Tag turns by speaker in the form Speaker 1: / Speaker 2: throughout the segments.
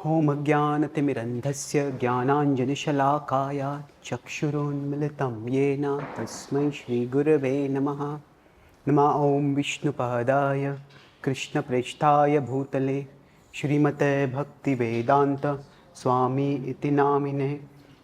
Speaker 1: Om Jnanatimirandhasya Jnananjanishalaakaya Chakshurunmilitam Yena Tasmai Shri Gurave Namaha Nama Om Vishnupadaya Krishna Preshtaya Bhutale Śrīmate Bhaktivedanta Swami iti namine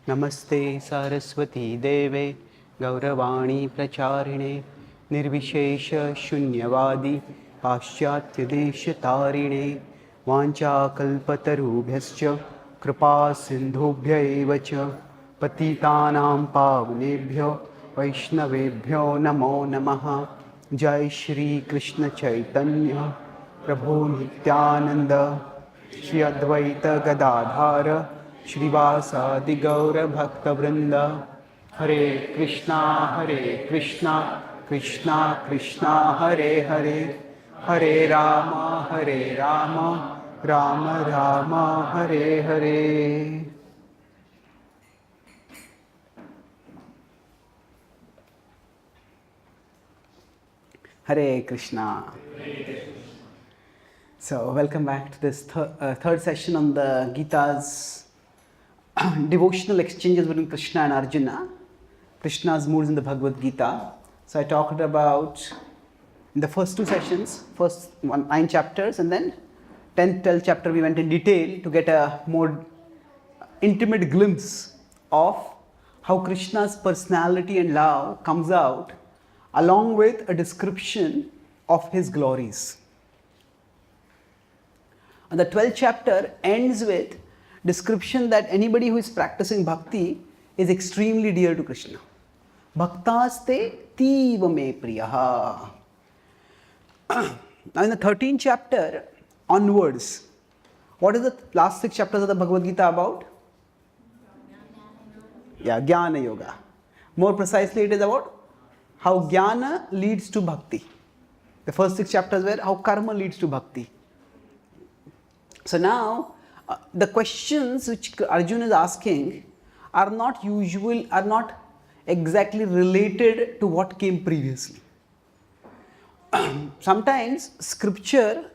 Speaker 1: Namaste Saraswati Deve Gauravani Pracharine Nirvishesha Shunyavadi Paschatya Desha Tarine Vancha kalpatarubhyascha kripa sindhubhya eva cha patitanam pavnebhyo vaishnavebhyo namo namaha. Jai Shri Krishna Chaitanya Prabhu Nityananda Shri Advaita Gadadhara Shrivasadi Gaura Bhakta Vrinda. Hare Krishna Krishna Krishna Hare Hare Hare Rama Rama Rama Hare Hare. Hare Krishna. So welcome back to this third session on the Gita's devotional exchanges between Krishna and Arjuna. Krishna's moods in the Bhagavad Gita. So I talked about in the first two sessions, first 9 chapters, and then 10th, 12th chapter we went in detail to get a more intimate glimpse of how Krishna's personality and love comes out along with a description of his glories. And the 12th chapter ends with description that anybody who is practicing bhakti is extremely dear to Krishna. Bhaktaste tiva me priyaha. Now in the 13th chapter onwards, what is the last 6 chapters of the Bhagavad Gita about? Yeah, Jnana Yoga. More precisely, it is about how Jnana leads to Bhakti. The first 6 chapters were how Karma leads to Bhakti. So now, the questions which Arjuna is asking are not exactly related to what came previously. Sometimes scripture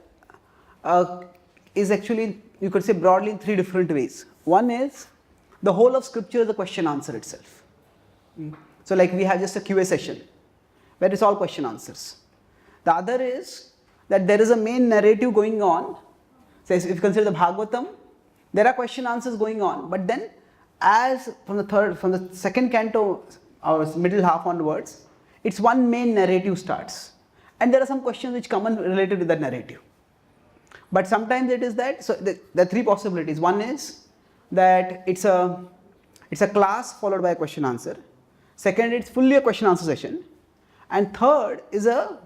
Speaker 1: is actually, you could say broadly in 3 different ways. One is the whole of scripture is a question answer itself. So like we have just a QA session where it's all question answers. The other is that there is a main narrative going on. So if you consider the Bhagavatam, there are question answers going on, but then as from the second canto or middle half onwards, it's one main narrative starts. And there are some questions which come related to that narrative. But sometimes it is that, so there are 3 possibilities. One is that it's a class followed by a question answer. Second, it's fully a question answer session. And third is a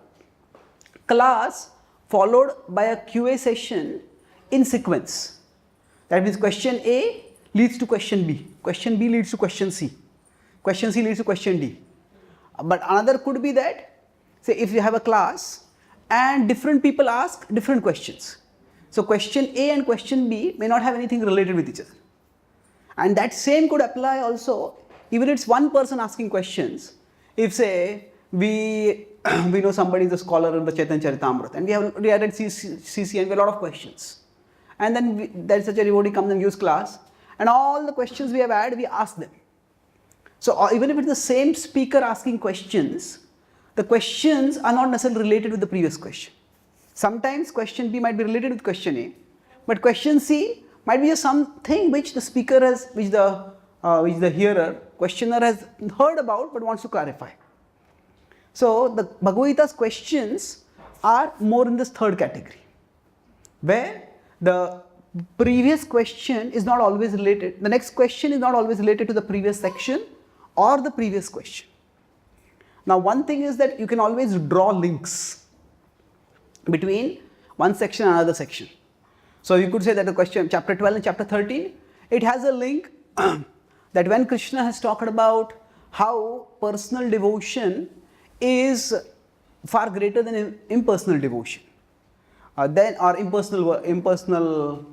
Speaker 1: class followed by a QA session in sequence. That means question A leads to question B. Question B leads to question C. Question C leads to question D. But another could be that, say if you have a class and different people ask different questions. So question A and question B may not have anything related with each other. And that same could apply also, even if it's one person asking questions. If say we know somebody is a scholar in the Chaitanya Charitamrita and we are at CC and we have a lot of questions. And then there is such a devotee comes and gives class and all the questions we have had, we ask them. So even if it's the same speaker asking questions, the questions are not necessarily related with the previous question. Sometimes question B might be related with question A, but question C might be something which the speaker has, which the hearer, questioner has heard about but wants to clarify. So the Bhagavad Gita's questions are more in this third category, where the previous question is not always related, the next question is not always related to the previous section or the previous question. Now one thing is that you can always draw links between one section and another section. So you could say that the question, chapter 12 and chapter 13, it has a link that when Krishna has talked about how personal devotion is far greater than impersonal devotion, or impersonal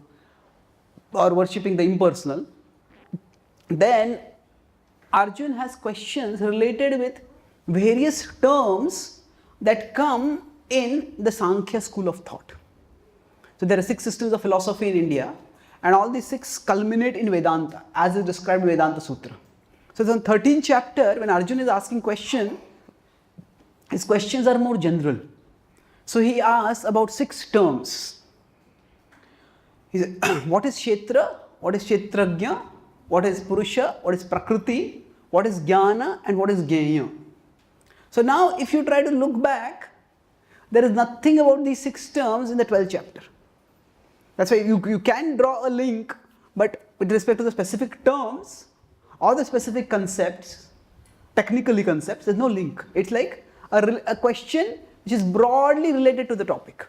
Speaker 1: or worshipping the impersonal, then Arjuna has questions related with various terms that come in the Sankhya school of thought. So there are 6 systems of philosophy in India, And all these 6 culminate in Vedanta, as is described in Vedanta Sutra. So in the 13th chapter, when Arjuna is asking question, his questions are more general. So he asks about 6 terms. He said, what is Kshetra? What is Kshetrajna? What is Purusha? What is Prakriti? What is Jnana? And what is Jnana? So now if you try to look back, there is nothing about these 6 terms in the 12th chapter. That's why you can draw a link, but with respect to the specific terms or the specific concepts, technically concepts, there's no link. It's like a question which is broadly related to the topic.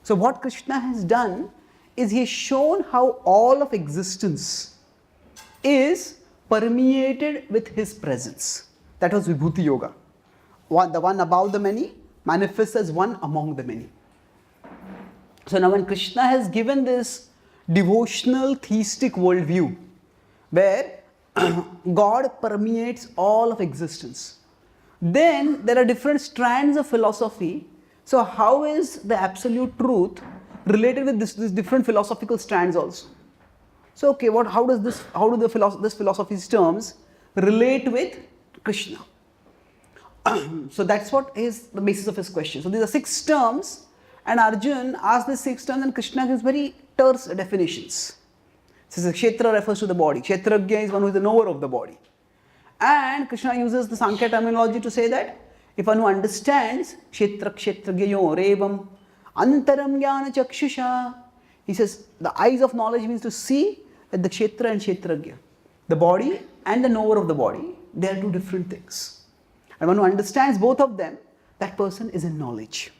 Speaker 1: So what Krishna has done is he has shown how all of existence is permeated with his presence. That was Vibhuti Yoga. The one above the many manifests as one among the many. So now when Krishna has given this devotional theistic worldview where God permeates all of existence, then there are different strands of philosophy. So how is the absolute truth related with this different philosophical strands also? So okay, how do this philosophy's terms relate with Krishna? So that's what is the basis of his question. So these are 6 terms, and Arjuna asks these 6 terms, and Krishna gives very terse definitions. So Kshetra refers to the body. Kshetrajna is one who is the knower of the body. And Krishna uses the Sankhya terminology to say that if one who understands Kshetra Kshetrajnayo revam antaram jnana chakshusha, he says the eyes of knowledge means to see that the Kshetra and Kshetrajna, the body and the knower of the body, they are 2 different things. And one who understands both of them, that person is in knowledge.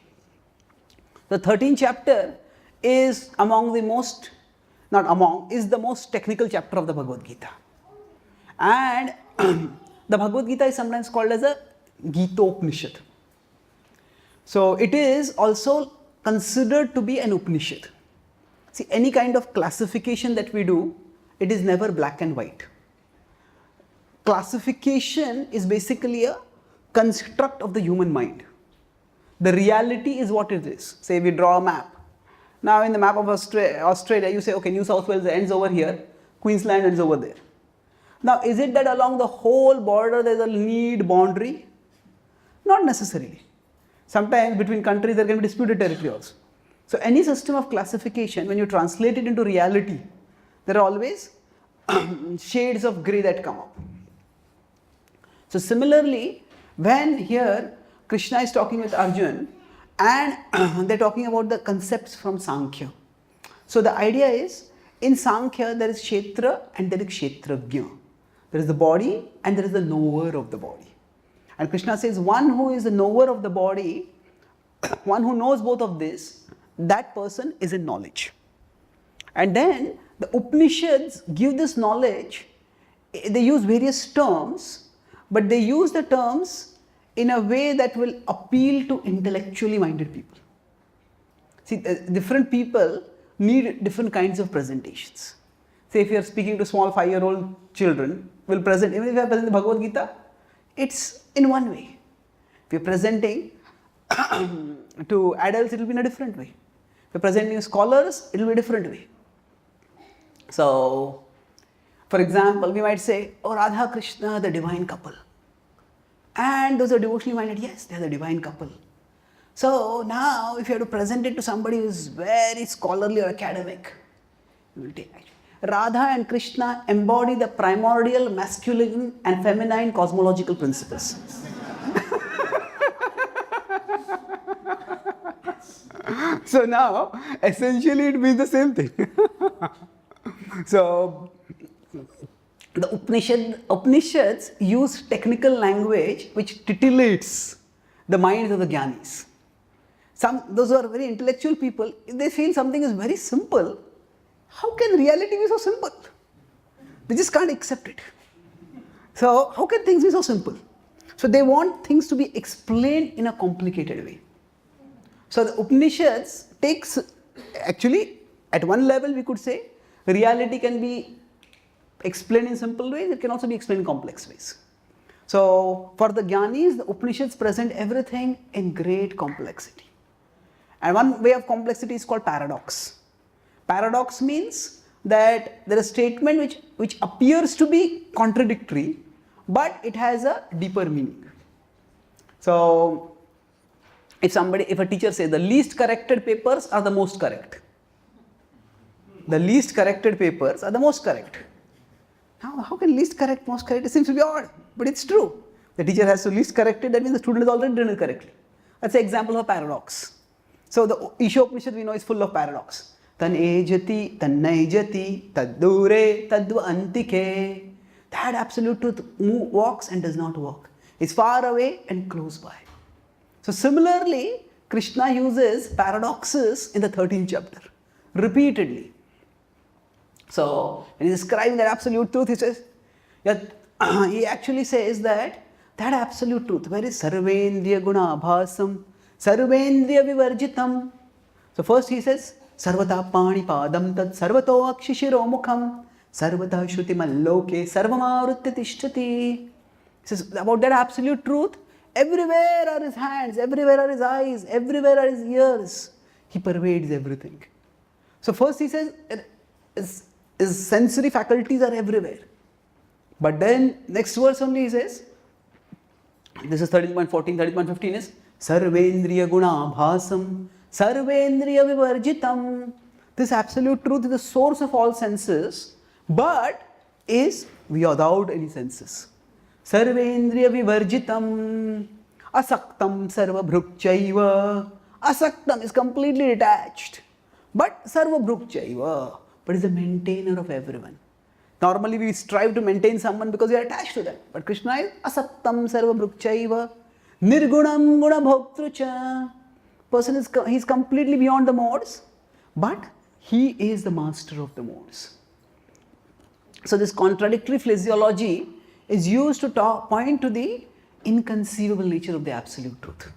Speaker 1: The 13th chapter is the most technical chapter of the Bhagavad Gita. And the Bhagavad Gita is sometimes called as a Gita-Upanishad. So it is also considered to be an Upanishad. See, any kind of classification that we do, it is never black and white. Classification is basically a construct of the human mind. The reality is what it is. Say we draw a map. Now in the map of Australia, you say, okay, New South Wales ends over here, Queensland ends over there. Now is it that along the whole border there is a neat boundary? Not necessarily. Sometimes between countries there can be disputed territory also. So any system of classification, when you translate it into reality, there are always shades of grey that come up. So similarly, when here Krishna is talking with Arjuna and they're talking about the concepts from Sankhya. So the idea is, in Sankhya there is Kshetra and there is Kshetrajna. There is the body and there is the knower of the body. And Krishna says one who is the knower of the body, one who knows both of this, that person is in knowledge. And then the Upanishads give this knowledge, they use various terms, but they use the terms in a way that will appeal to intellectually minded people. See, different people need different kinds of presentations. Say if you are speaking to small 5-year-old children, will present, even if you are presenting the Bhagavad Gita, it's in one way. If you are presenting to adults, it will be in a different way. If you are presenting to scholars, it will be a different way. So, for example, we might say, oh, Radha Krishna, the divine couple. And those are devotionally minded, yes, they are the divine couple. So now, if you have to present it to somebody who is very scholarly or academic, you will take Radha and Krishna embody the primordial masculine and feminine cosmological principles. So now, essentially it means the same thing. So, the Upanishads use technical language which titillates the minds of the Jnanis. Those who are very intellectual people, if they feel something is very simple, how can reality be so simple? They just can't accept it. So, how can things be so simple? So, they want things to be explained in a complicated way. So, the Upanishads takes, actually, at one level we could say, reality can be explained in simple ways, it can also be explained in complex ways. So, for the Jnanis, the Upanishads present everything in great complexity. And one way of complexity is called paradox. Paradox means that there is a statement which appears to be contradictory, but it has a deeper meaning. So, if a teacher says the least corrected papers are the most correct. The least corrected papers are the most correct. Now, how can least correct, most correct? It seems to be odd, but it's true. The teacher has to least correct it, that means the student has already done it correctly. That's an example of a paradox. So, the Ishopanishad we know is full of paradox. Tan ejati, tan naijati, tad dure, tadva antike. That absolute truth walks and does not walk. It's far away and close by. So similarly, Krishna uses paradoxes in the 13th chapter, repeatedly. So when he's describing that absolute truth, he says, he actually says that absolute truth, where is Sarvendriya Guna Abhasam, Sarvendriya Vivarjitam. So first he says, Sarvata Pani Padam Tad Sarvato Akshishiro Mukham, Sarvata Shruti Malloke, Sarvamavrutti Tishtati. He says about that absolute truth, everywhere are his hands, everywhere are his eyes, everywhere are his ears. He pervades everything. So first he says, his sensory faculties are everywhere. But then next verse only he says, this is 13.14, 13.15 is Sarvendriya Guna Bhasam, Sarvendriya Vivarjitam. This absolute truth is the source of all senses, but is without any senses. Sarvendriya Vivarjitam, Asaktam Sarva Bhrukchaiva. Asaktam is completely detached, but Sarva Bhrukchaiva, but is the maintainer of everyone. Normally we strive to maintain someone because we are attached to them, but Krishna is Asaktam Sarva Bhrukchaiva, Nirgunam Guna Bhoktrucha. Person is he's completely beyond the modes, but he is the master of the modes. So this contradictory phraseology is used to point to the inconceivable nature of the absolute truth.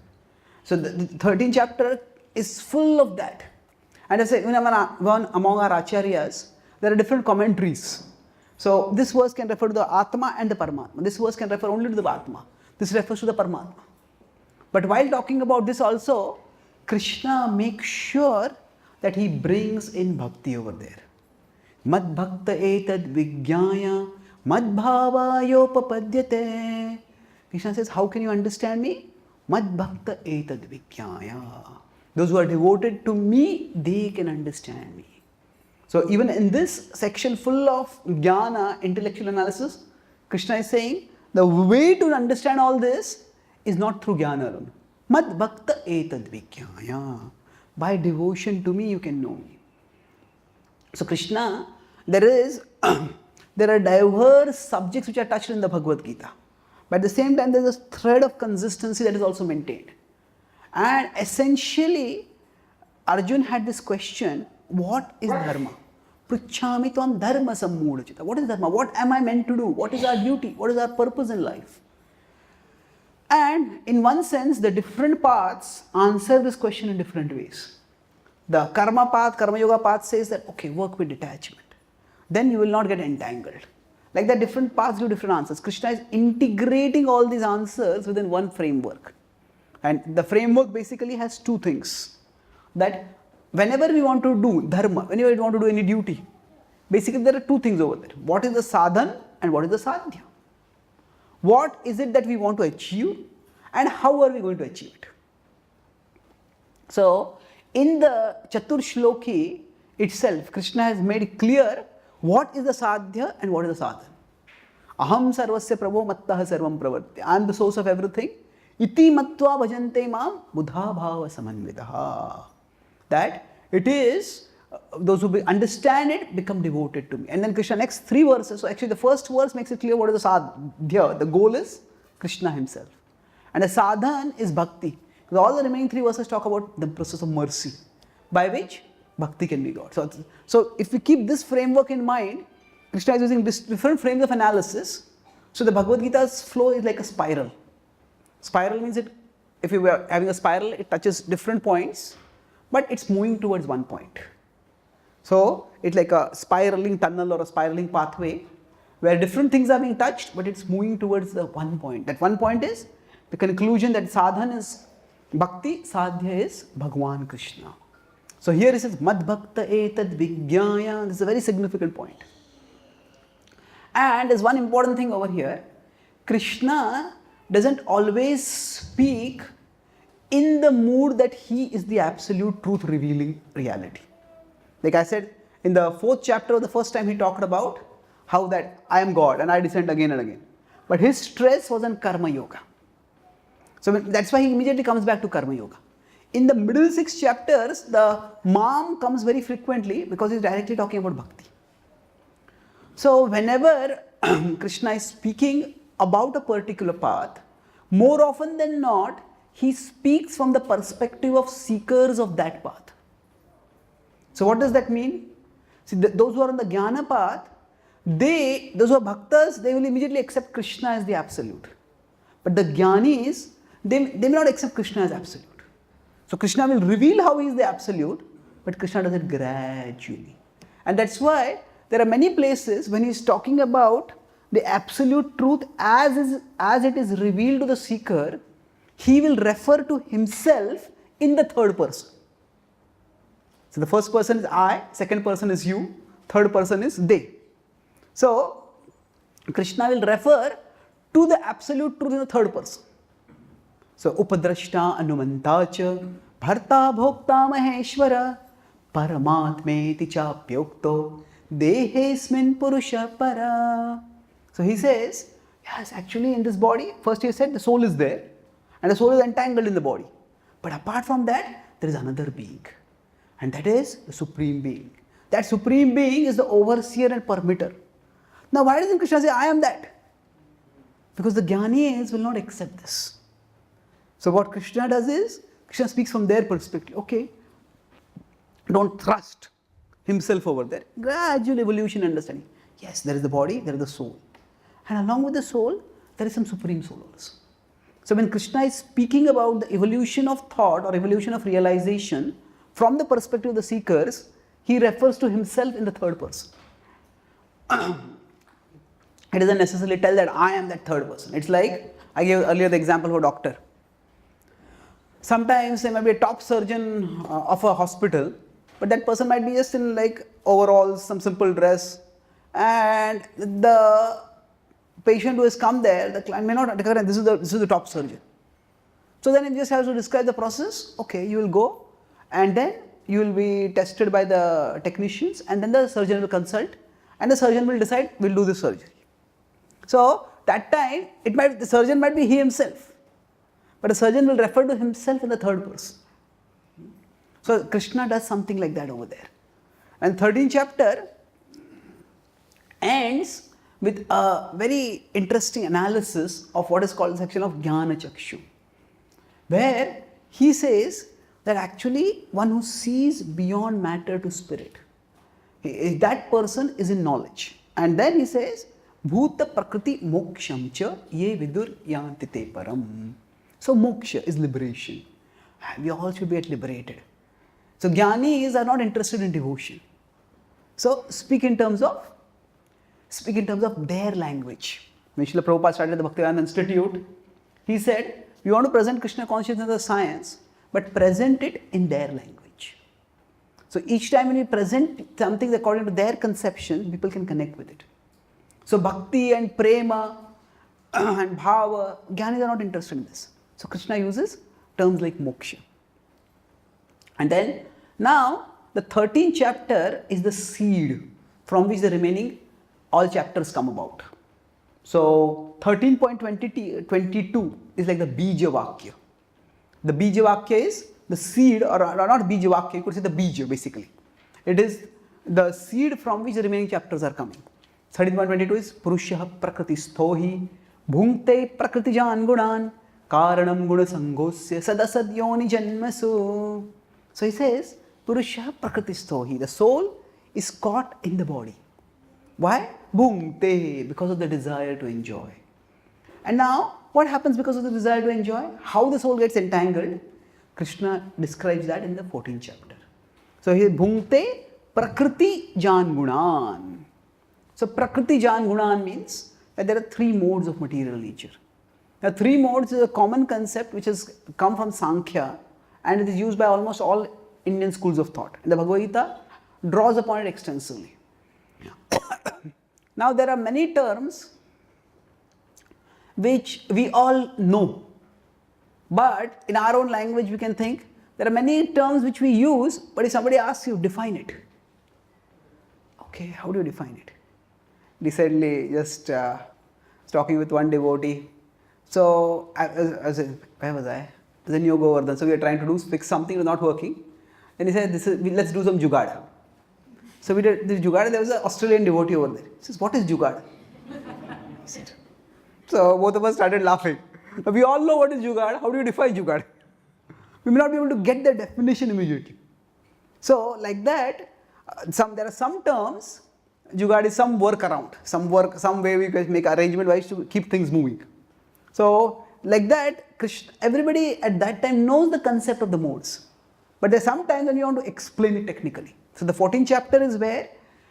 Speaker 1: So the 13th chapter is full of that. And I say, even among our acharyas, there are different commentaries. So this verse can refer to the Atma and the Paramatma. This verse can refer only to the Atma. This refers to the Paramatma. But while talking about this also, Krishna makes sure that he brings in bhakti over there. Mad bhakta etad vijnaya mad bhavayopapadyate. Krishna says, how can you understand me? Mad bhakta etad vijnaya. Those who are devoted to me, they can understand me. So even in this section full of jnana, intellectual analysis, Krishna is saying, the way to understand all this is not through jnana alone. Mad bhakta etad vijnaya. By devotion to me, you can know me. So Krishna, there are diverse subjects which are touched in the Bhagavad Gita. But at the same time, there is a thread of consistency that is also maintained. And essentially, Arjun had this question, what is dharma? Pruchhami tvam dharma sammudachita. What is dharma? What am I meant to do? What is our duty? What is our purpose in life? And in one sense, the different paths answer this question in different ways. The karma path, karma yoga path says that, okay, work with detachment. Then you will not get entangled. Like that, different paths give different answers. Krishna is integrating all these answers within one framework. And the framework basically has two things. That whenever we want to do dharma, whenever we want to do any duty, basically there are two things over there. What is the sadhan and what is the sadhya? What is it that we want to achieve and how are we going to achieve it? So, in the Chatur Shloki itself, Krishna has made it clear what is the sadhya and what is the sadhan. Aham sarvasya prabho mattaha sarvam pravartya. I am the source of everything. Iti matva bhajante mam buddha bhava samanvidaha. That it is, those who understand it become devoted to me. And then Krishna, next three verses, so actually the first verse makes it clear what is the sadhya. The goal is Krishna himself. And the sadhan is bhakti. Because all the remaining three verses talk about the process of mercy, by which bhakti can be got. So if we keep this framework in mind, Krishna is using different frames of analysis. So the Bhagavad Gita's flow is like a spiral. Spiral means if you were having a spiral, it touches different points, but it's moving towards one point. So it's like a spiraling tunnel or a spiraling pathway where different things are being touched, but it's moving towards the one point. That one point is the conclusion that sadhan is bhakti, sadhya is Bhagwan Krishna. So here it says Mad Bhakta Etad Vijnaya. This is a very significant point. And there's one important thing over here. Krishna doesn't always speak in the mood that he is the absolute truth revealing reality. Like I said, in the 4th chapter, the first time he talked about how that I am God and I descend again and again. But his stress was on Karma Yoga. So that's why he immediately comes back to Karma Yoga. In the middle 6 chapters, the Mam comes very frequently because he's directly talking about Bhakti. So whenever Krishna is speaking about a particular path, more often than not, he speaks from the perspective of seekers of that path. So what does that mean? See, those who are on the Jnana path, those who are bhaktas, they will immediately accept Krishna as the absolute. But the Jnanis, they may not accept Krishna as absolute. So Krishna will reveal how he is the absolute, but Krishna does it gradually. And that's why there are many places when he is talking about the absolute truth as it is revealed to the seeker, he will refer to himself in the third person. So the first person is I, second person is you, third person is they. So Krishna will refer to the absolute truth in the third person. So Upadrashta Anumantacha Bharta Bhokta Maheshwara Paramatmeti Chapyokto Dehesmin Purusha Para. So he says, yes, actually in this body, first he said the soul is there and the soul is entangled in the body. But apart from that, there is another being, and that is the Supreme Being. That Supreme Being is the overseer and permitter. Now why doesn't Krishna say, I am that? Because the Jnanis will not accept this. So what Krishna does is, Krishna speaks from their perspective. Okay, don't thrust himself over there. Gradual evolution understanding. Yes, there is the body, there is the soul. And along with the soul, there is some Supreme Soul also. So when Krishna is speaking about the evolution of thought or evolution of realization from the perspective of the seekers, he refers to himself in the third person. It doesn't necessarily tell that I am that third person. It's like, I gave earlier the example of a doctor. Sometimes there might be a top surgeon of a hospital, but that person might be just in like overalls, some simple dress, and the patient who has come there, the client may not recognize this is the top surgeon. So then he just has to describe the process. Okay, you will go and then you will be tested by the technicians, and then the surgeon will consult and the surgeon will decide we'll do this surgery. So that time the surgeon might be he himself, but the surgeon will refer to himself in the third person. So Krishna does something like that over there. And 13th chapter ends with a very interesting analysis of what is called the section of Jnana Chakshu, where he says that actually one who sees beyond matter to spirit, that person is in knowledge. And then he says, Bhuta Prakriti Moksham Cha Ye Vidur Yanti Te Param. So moksha is liberation. We all should be liberated. So Jnanis are not interested in devotion. So speak in terms of their language. When Srila Prabhupada started the Bhaktivedanta Institute, he said, we want to present Krishna consciousness as a science, but present it in their language. So each time when we present something according to their conception, people can connect with it. So bhakti and prema and bhava, Jnanis are not interested in this. So Krishna uses terms like moksha. And then now the 13th chapter is the seed from which the remaining all chapters come about. So 13.22 is like the Bija Vakya. The Bija Vakya is the seed, or not Bija Vakya, you could say the Bija basically. It is the seed from which the remaining chapters are coming. 13.22 is Purusha Prakriti Sthohi Bhunkte Prakritijan Gunan Karanam Guna Sangosya Sadasad Yoni Janmasu. So he says, Purusha Prakriti Sthohi, the soul is caught in the body. Why? Bhunkte, because of the desire to enjoy. And now, what happens because of the desire to enjoy? How the soul gets entangled? Krishna describes that in the 14th chapter. So here, Bhunkte Prakriti Jan Gunan. So Prakriti Jan Gunan means that there are 3 modes of material nature. Now 3 modes is a common concept which has come from Sankhya, and it is used by almost all Indian schools of thought. And the Bhagavad Gita draws upon it extensively. Now there are many terms which we all know, but in our own language we can think there are many terms which we use, but if somebody asks you, define it. Okay, how do you define it? Recently, just talking with one devotee. So, where was I? It was in Yoga Govardhan. So we were trying to fix something, it was not working. Then he said, let's do some jugad. So we did this jugad. There was an Australian devotee over there. He says, what is jugad? He said. So both of us started laughing. We all know what is jugad. How do you define jugad? We may not be able to get the definition immediately. So like that, there are some terms. Jugad is some work around, some way we can make arrangement wise to keep things moving. So like that, Krishna, everybody at that time knows the concept of the modes. But there's some times when you want to explain it technically. So the 14th chapter is where,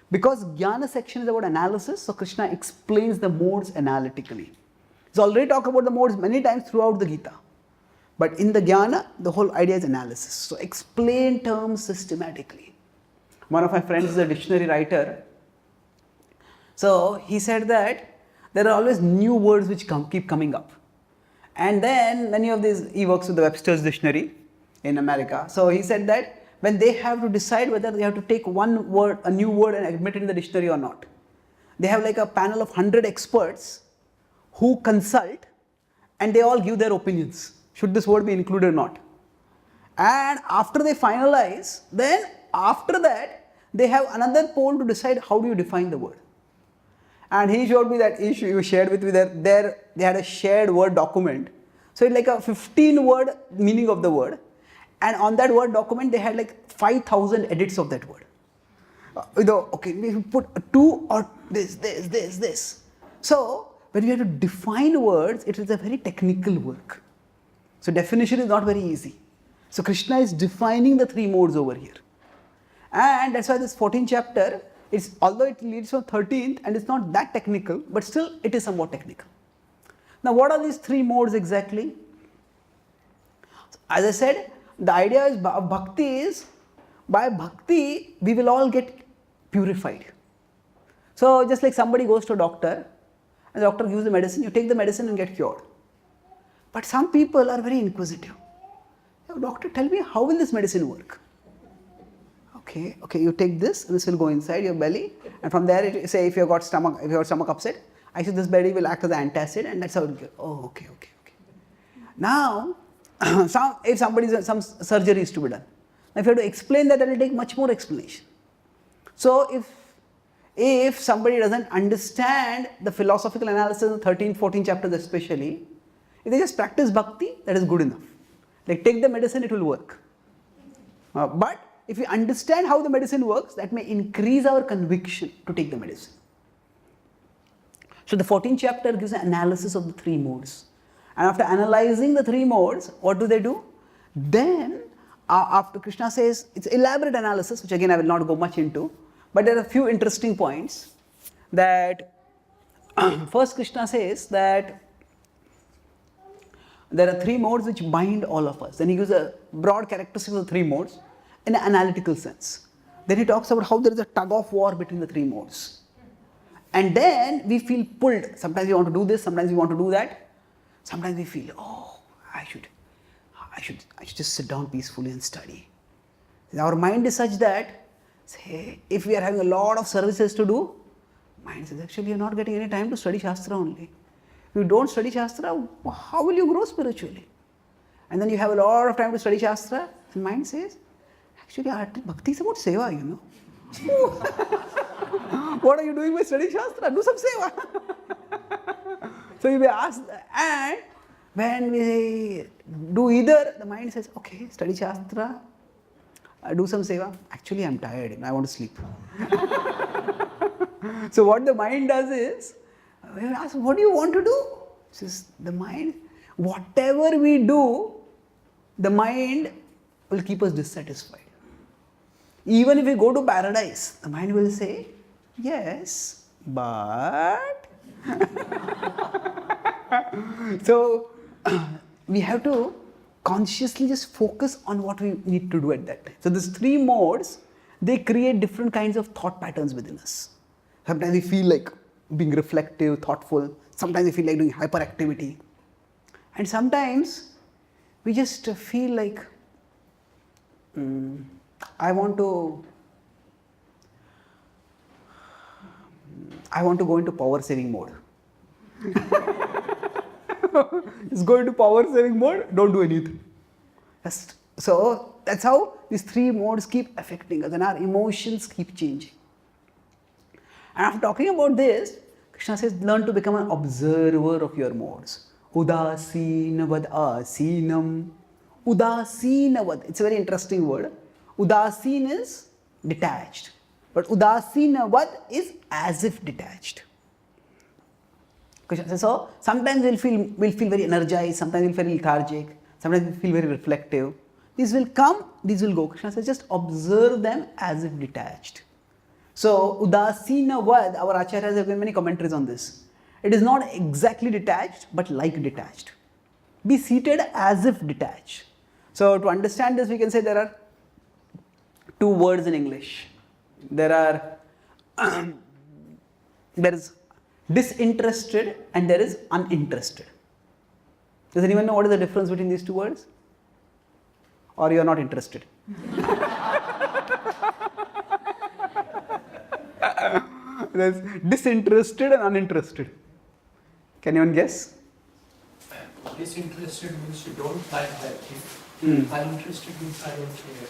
Speaker 1: because Jnana section is about analysis, so Krishna explains the modes analytically. He's already talked about the modes many times throughout the Gita. But in the Jnana, the whole idea is analysis. So explain terms systematically. One of my friends is a dictionary writer. So he said that there are always new words which keep coming up. And then many of these, he works with the Webster's Dictionary in America. So he said that when they have to decide whether they have to take one word, a new word, and admit it in the dictionary or not, they have like a panel of 100 experts who consult and they all give their opinions. Should this word be included or not? And after they finalize, then after that, they have another poll to decide how do you define the word. And he showed me that issue, he shared with me that they had a shared word document. So it's like a 15-word meaning of the word. And on that word document, they had like 5,000 edits of that word. Okay, we put two or this. So when we have to define words, it is a very technical work. So definition is not very easy. So Krishna is defining the three modes over here. And that's why this 14th chapter, although it leads from 13th and it's not that technical, but still it is somewhat technical. Now what are these three modes exactly? As I said, the idea is bhakti is, by bhakti we will all get purified. So just like somebody goes to a doctor and the doctor gives the medicine, you take the medicine and get cured. But some people are very inquisitive. Doctor, tell me, how will this medicine work? Okay, you take this and this will go inside your belly, and from there, say if you got stomach upset, I said this belly will act as an antacid, and that's how it goes. Oh, okay. Now, if some surgery is to be done, now if you have to explain that, it will take much more explanation. So if somebody doesn't understand the philosophical analysis of the 13th, 14th chapters especially, if they just practice bhakti, that is good enough. Like take the medicine, it will work. But if we understand how the medicine works, that may increase our conviction to take the medicine. So the 14th chapter gives an analysis of the three modes. And after analyzing the three modes, what do? Then, after Krishna says, it's elaborate analysis, which again I will not go much into, but there are a few interesting points that first Krishna says that there are three modes which bind all of us. Then he gives a broad characteristic of the three modes in an analytical sense. Then he talks about how there is a tug of war between the three modes. And then we feel pulled. Sometimes we want to do this, sometimes we want to do that. Sometimes we feel, I should just sit down peacefully and study. Our mind is such that, say, if we are having a lot of services to do, mind says, actually you're not getting any time to study Shastra only. If you don't study Shastra, how will you grow spiritually? And then you have a lot of time to study Shastra, and mind says, actually bhakti is about seva, you know. What are you doing by studying Shastra? Do some seva. So you may ask, and when we do either, the mind says, okay, study Shastra, do some seva. Actually, I'm tired, I want to sleep. So what the mind does is, when we ask, what do you want to do? Says the mind, whatever we do, the mind will keep us dissatisfied. Even if we go to paradise, the mind will say, yes, but... So, we have to consciously just focus on what we need to do at that time. So these three modes, they create different kinds of thought patterns within us. Sometimes we feel like being reflective, thoughtful. Sometimes we feel like doing hyperactivity. And sometimes we just feel like, I want to go into power saving mode. Just go into power saving mode, don't do anything. So that's how these three modes keep affecting us and our emotions keep changing. And after talking about this, Krishna says, learn to become an observer of your modes. Udasinavad asinam. Udasinavad. It's a very interesting word. Udasin is detached. But udasinavad is as if detached. Krishna says, so sometimes we'll feel very energized, sometimes we'll feel lethargic, sometimes we'll feel very reflective. These will come, these will go. Krishna says, just observe them as if detached. So, udasinavad, our acharyas have given many commentaries on this. It is not exactly detached, but like detached. Be seated as if detached. So, to understand this, we can say there are two words in English. There is disinterested and there is uninterested. Does anyone know what is the difference between these two words? Or you are not interested? There's disinterested and uninterested. Can anyone guess?
Speaker 2: Disinterested means you don't find that. Uninterested means I don't care.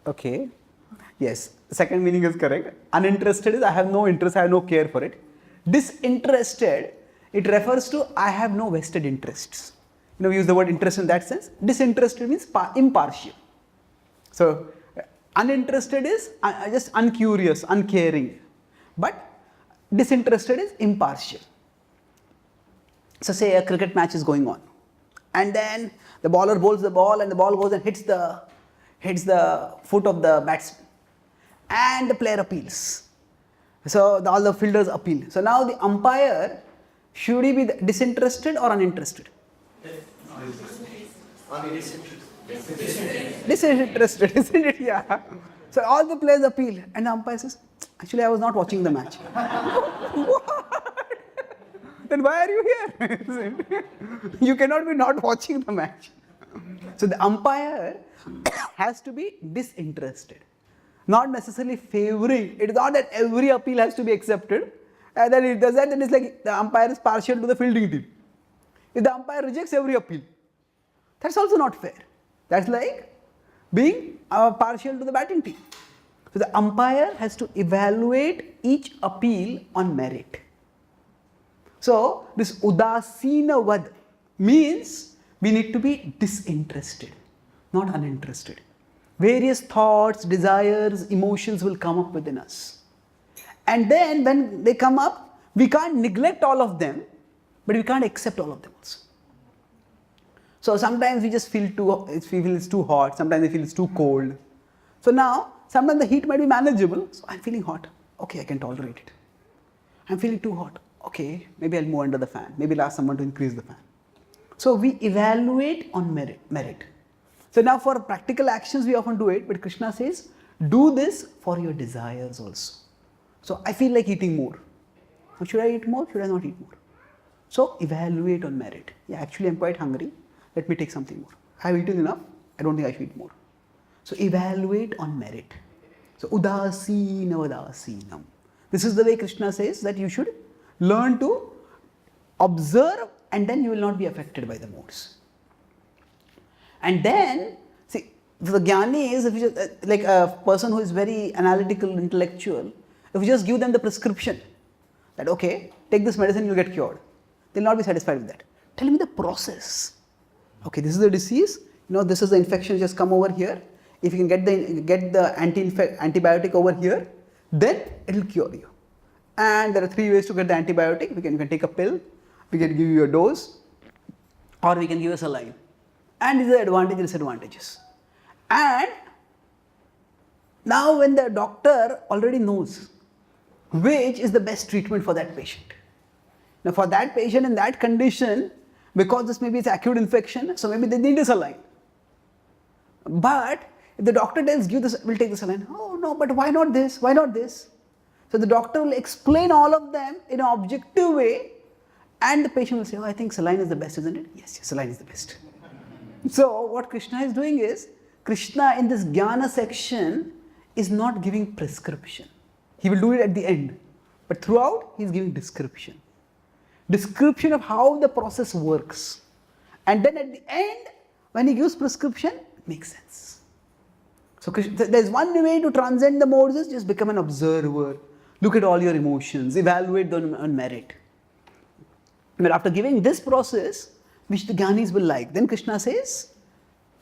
Speaker 1: Okay. Yes. The second meaning is correct. Uninterested is I have no interest, I have no care for it. Disinterested, it refers to I have no vested interests. We use the word interest in that sense. Disinterested means impartial. So, uninterested is just uncurious, uncaring. But disinterested is impartial. So, say a cricket match is going on. And then the bowler bowls the ball and the ball goes and hits the foot of the batsman. And the player appeals. So, all the fielders appeal. So, now the umpire, should he be disinterested or uninterested? Disinterested, isn't it? Yeah. So, all the players appeal and the umpire says, actually, I was not watching the match. What? Then why are you here? You cannot be not watching the match. So, the umpire has to be disinterested. Not necessarily favoring. It is not that every appeal has to be accepted. And then it does that, then it's like the umpire is partial to the fielding team. If the umpire rejects every appeal, that's also not fair. That's like being partial to the batting team. So the umpire has to evaluate each appeal on merit. So this udasinavad means we need to be disinterested, not uninterested. Various thoughts, desires, emotions will come up within us. And then when they come up, we can't neglect all of them, but we can't accept all of them also. So sometimes we just feel it's too hot, sometimes we feel it's too cold. So now, sometimes the heat might be manageable, so I'm feeling hot, okay, I can tolerate it. I'm feeling too hot, okay, maybe I'll move under the fan, maybe I'll ask someone to increase the fan. So we evaluate on merit. So now for practical actions we often do it, but Krishna says, do this for your desires also. So I feel like eating more. Should I eat more? Should I not eat more? So evaluate on merit. Yeah, actually I'm quite hungry. Let me take something more. I have eaten enough. I don't think I should eat more. So evaluate on merit. So udasinavadasinam. This is the way Krishna says that you should learn to observe and then you will not be affected by the modes. And then, see, the jnani is, if you just, like a person who is very analytical, intellectual, if you just give them the prescription that, okay, take this medicine, you'll get cured, they'll not be satisfied with that. Tell me the process. Okay, this is the disease, this is the infection, just come over here. If you can get the antibiotic over here, then it will cure you. And there are 3 ways to get the antibiotic. You can take a pill, we can give you a dose, or we can give you a saline. And these are advantages and disadvantages. And now when the doctor already knows which is the best treatment for that patient. Now for that patient in that condition, because this maybe it's acute infection, so maybe they need a saline. But if the doctor tells, give this, we'll take the saline. Oh no, but why not this? Why not this? So the doctor will explain all of them in an objective way, and the patient will say, oh, I think saline is the best, isn't it? Yes, saline is the best. So what Krishna is doing is, Krishna in this Jnana section is not giving prescription. He will do it at the end. But throughout, he is giving description. Description of how the process works. And then at the end, when he gives prescription, it makes sense. So there's one way to transcend the modes is just become an observer. Look at all your emotions, evaluate them on merit. But after giving this process, which the Jnanis will like, then Krishna says,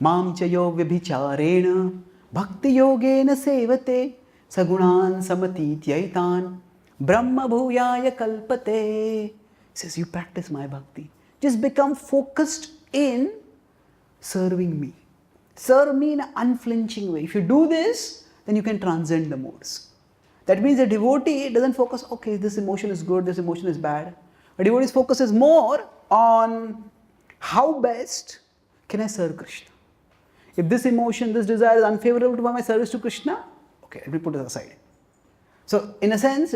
Speaker 1: Mam chayo vibhicharena bhakti yogena sevate sagunan samatityaitan brahma bhuyaya kalpate. He says, you practice my bhakti. Just become focused in serving me. Serve me in an unflinching way. If you do this, then you can transcend the modes. That means a devotee doesn't focus, okay, this emotion is good, this emotion is bad. A devotee's focus is more on how best can I serve Krishna. If this emotion, this desire is unfavorable to my service to Krishna, okay, let me put it aside. So, in a sense,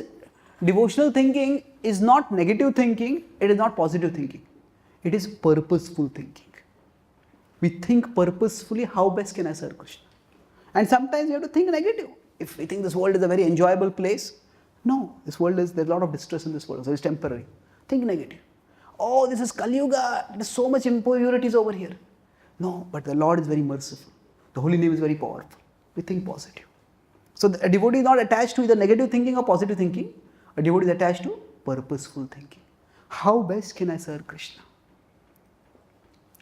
Speaker 1: devotional thinking is not negative thinking, it is not positive thinking. It is purposeful thinking. We think purposefully, how best can I serve Krishna? And sometimes we have to think negative. If we think this world is a very enjoyable place, no, there's a lot of distress in this world, so it's temporary. Think negative. Oh, this is Kali Yuga, there's so much impurities over here. No, but the Lord is very merciful. The holy name is very powerful. We think positive. So a devotee is not attached to either negative thinking or positive thinking. A devotee is attached to purposeful thinking. How best can I serve Krishna?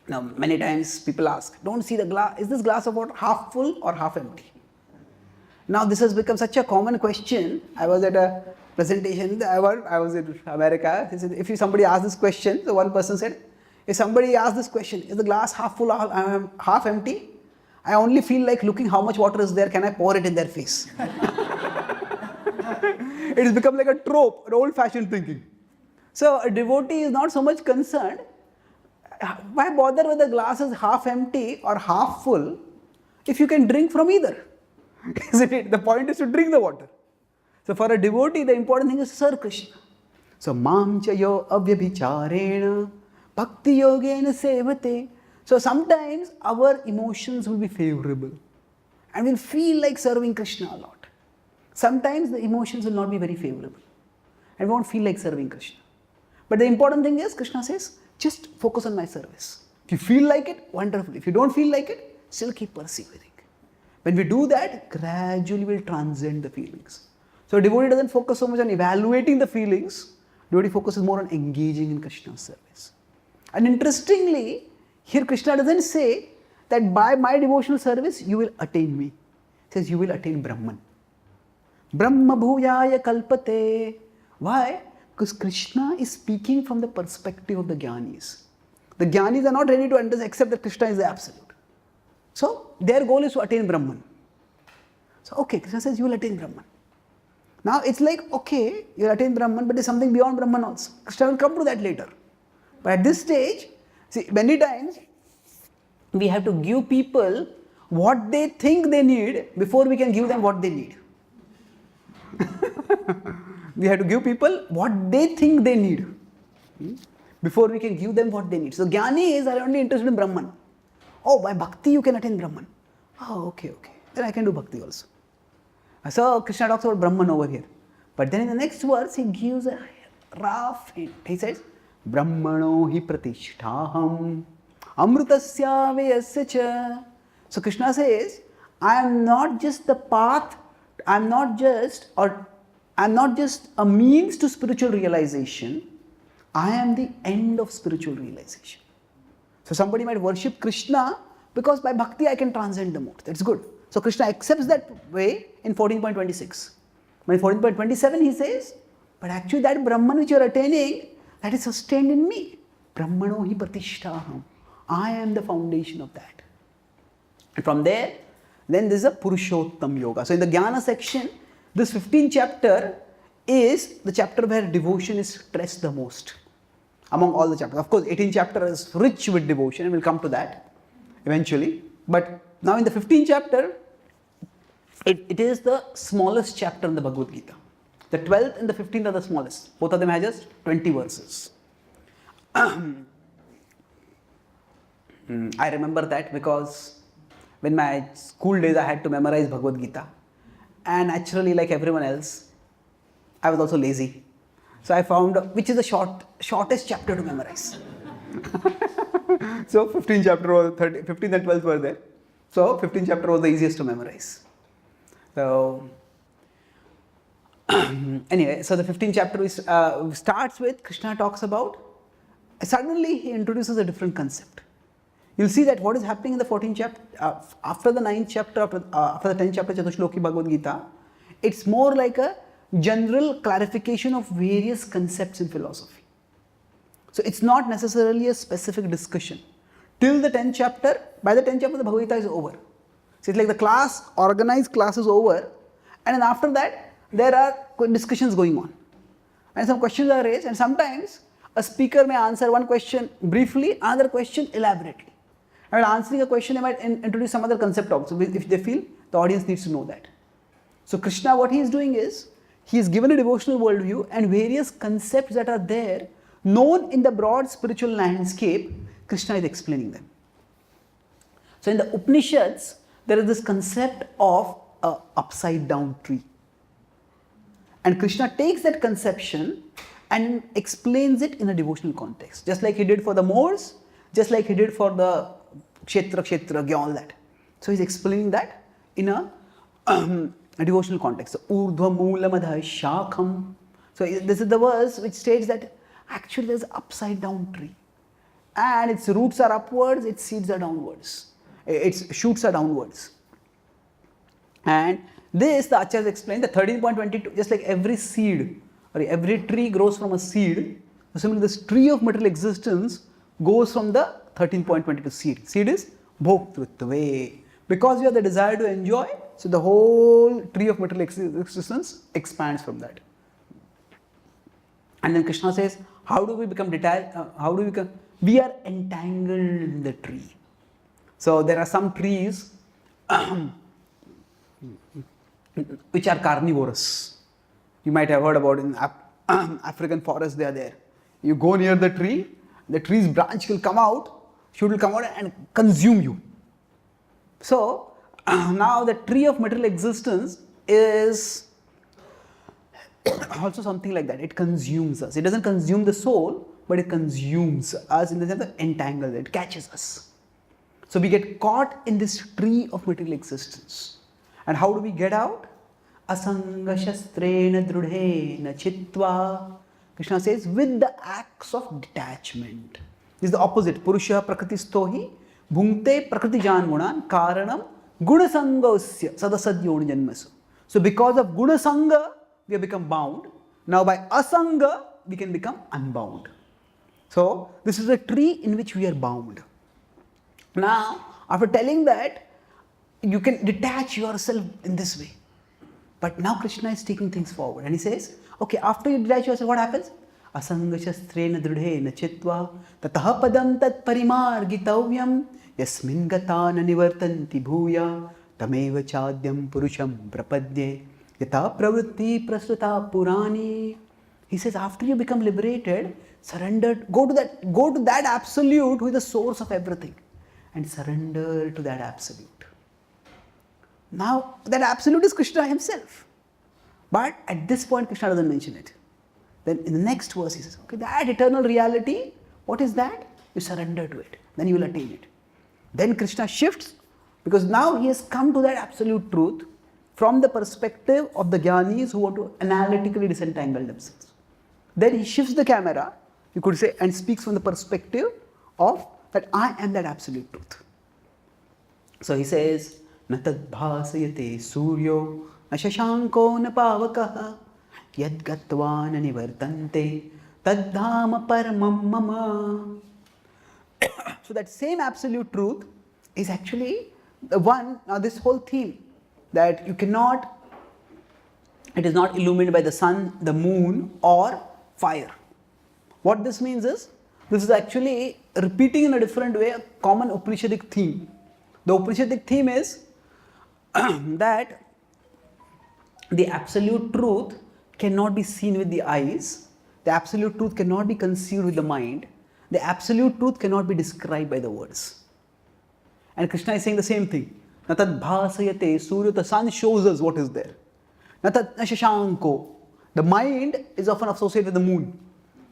Speaker 1: Now, many times people ask, don't see the glass, is this glass of water half full or half empty? Now, this has become such a common question. I was at a presentation, I was in America. If somebody asked this question, so one person said, if somebody asked this question, is the glass half full or half empty? I only feel like looking how much water is there, can I pour it in their face? It has become like a trope, an old-fashioned thinking. So a devotee is not so much concerned. Why bother whether the glass is half empty or half full if you can drink from either? Isn't it? The point is to drink the water. So for a devotee, the important thing is to serve Krishna. So mam chayo avyabhicharena bhakti yogena sevate. So sometimes our emotions will be favorable and we'll feel like serving Krishna a lot. Sometimes the emotions will not be very favorable and we won't feel like serving Krishna. But the important thing is, Krishna says, just focus on my service. If you feel like it, wonderful. If you don't feel like it, still keep persevering. When we do that, gradually we'll transcend the feelings. So a devotee doesn't focus so much on evaluating the feelings. Devotee focuses more on engaging in Krishna's service. And interestingly, here Krishna doesn't say that by my devotional service you will attain me. He says you will attain Brahman. Brahma bhuyaya kalpate. Why? Because Krishna is speaking from the perspective of the Jnanis. The Jnanis are not ready to accept that Krishna is the Absolute. So their goal is to attain Brahman. So okay, Krishna says you will attain Brahman. Now it's like, okay, you will attain Brahman, but there's something beyond Brahman also. Krishna will come to that later. But at this stage, see, many times we have to give people what they think they need before we can give them what they need. We have to give people what they think they need before we can give them what they need. So Jnanis are only interested in Brahman. Oh, by bhakti you can attain Brahman. Oh, okay. Then I can do bhakti also. So Krishna talks about Brahman over here. But then in the next verse he gives a rough hint. He says, Brahmano hi pratishtaham amrutasya vayasya cha. So Krishna says, I am not just the path, I am not just a means to spiritual realization, I am the end of spiritual realization. So somebody might worship Krishna because by bhakti I can transcend the mode. That's good. So Krishna accepts that way in 14.26. But in 14.27 he says, but actually that Brahman which you are attaining, that is sustained in me. Brahmano hi pratishtaham. I am the foundation of that. And from there, then there is a Purushottam Yoga. So in the Jnana section, this 15th chapter is the chapter where devotion is stressed the most. among all the chapters. Of course, 18th chapter is rich with devotion, and we'll come to that eventually. But now in the 15th chapter, it is the smallest chapter in the Bhagavad Gita. The 12th and the 15th are the smallest. Both of them have just 20 verses. I remember that because when my school days I had to memorize Bhagavad Gita, and naturally, like everyone else, I was also lazy. So I found which is the shortest chapter to memorize. So 15th chapter was 15th and 12th were there. So 15th chapter was the easiest to memorize. So anyway, so the 15th chapter starts with Krishna talks about, suddenly he introduces a different concept. You'll see that what is happening in the 14th chapter, after the 9th chapter, after the 10th chapter, Chatushloki Bhagavad Gita, it's more like a general clarification of various concepts in philosophy. So it's not necessarily a specific discussion. Till the 10th chapter, by the 10th chapter, the Bhagavad Gita is over. So it's like the organized class is over, and then after that, there are discussions going on. And some questions are raised, and sometimes a speaker may answer one question briefly, another question elaborately. And while answering a question, they might introduce some other concept also, if they feel the audience needs to know that. So Krishna, what he is doing is, he is given a devotional worldview and various concepts that are there, known in the broad spiritual landscape, Krishna is explaining them. So in the Upanishads, there is this concept of an upside down tree. And Krishna takes that conception and explains it in a devotional context, just like he did for the Moors, just like he did for the Kshetra, all that. So he's explaining that in a devotional context. So, Urdhva Moola Madha Shakham. So this is the verse which states that actually there's an upside down tree. And its roots are upwards, its seeds are downwards. Its shoots are downwards. And this, the Acharyas explain, the 13.22, just like every seed, or every tree grows from a seed, similarly this tree of material existence goes from the 13.22 seed. Seed is bhoktrutve. Because you have the desire to enjoy, so the whole tree of material existence expands from that. And then Krishna says, how do we become detached? We are entangled in the tree. So there are some trees which are carnivorous. You might have heard about in African forest, they are there. You go near the tree's branch will come out, shoot will come out and consume you. So now the tree of material existence is also something like that. It consumes us. It doesn't consume the soul, but it consumes us in the sense of entangles, it catches us. So we get caught in this tree of material existence. And how do we get out? Asanga shastrena drudhena chitva. Krishna says, with the acts of detachment. This is the opposite. Purusha prakritistohi bhunkte prakriti jangunan karanam gunasangosya sadasadyoni janmasu. So because of gunasanga, we have become bound. Now by asanga, we can become unbound. So this is a tree in which we are bound. Now, after telling that, you can detach yourself in this way. But now Krishna is taking things forward and he says, okay, after you detach yourself, what happens? Asanga shastrena drudhena chitva tataha padam tat parimargitavyam yasmin gatana nivartanti bhuya tameva chadyam purusham prapadye yata pravritti prasuta purani. He says, after you become liberated, surrender, go to that absolute who is the source of everything and surrender to that absolute. Now, that absolute is Krishna himself. But at this point, Krishna doesn't mention it. Then in the next verse, he says, okay, that eternal reality, what is that? You surrender to it. Then you will attain it. Then Krishna shifts, because now he has come to that absolute truth from the perspective of the jnanis who want to analytically disentangle themselves. Then he shifts the camera, you could say, and speaks from the perspective of that I am that absolute truth. So he says, na tad bhasayate suryo na shashanko na pavakaha yad gatva na nivartante tad dhama paramam mama. So that same absolute truth is actually the one, now this whole theme that you cannot, it is not illuminated by the sun, the moon or fire. What this means is, This is actually repeating in a different way a common Upanishadic theme. The Upanishadic theme is that the absolute truth cannot be seen with the eyes, the absolute truth cannot be conceived with the mind, the absolute truth cannot be described by the words. And Krishna is saying the same thing. Natad bhasayate surya, the sun shows us what is there. Natad shashanko, the mind is often associated with the moon.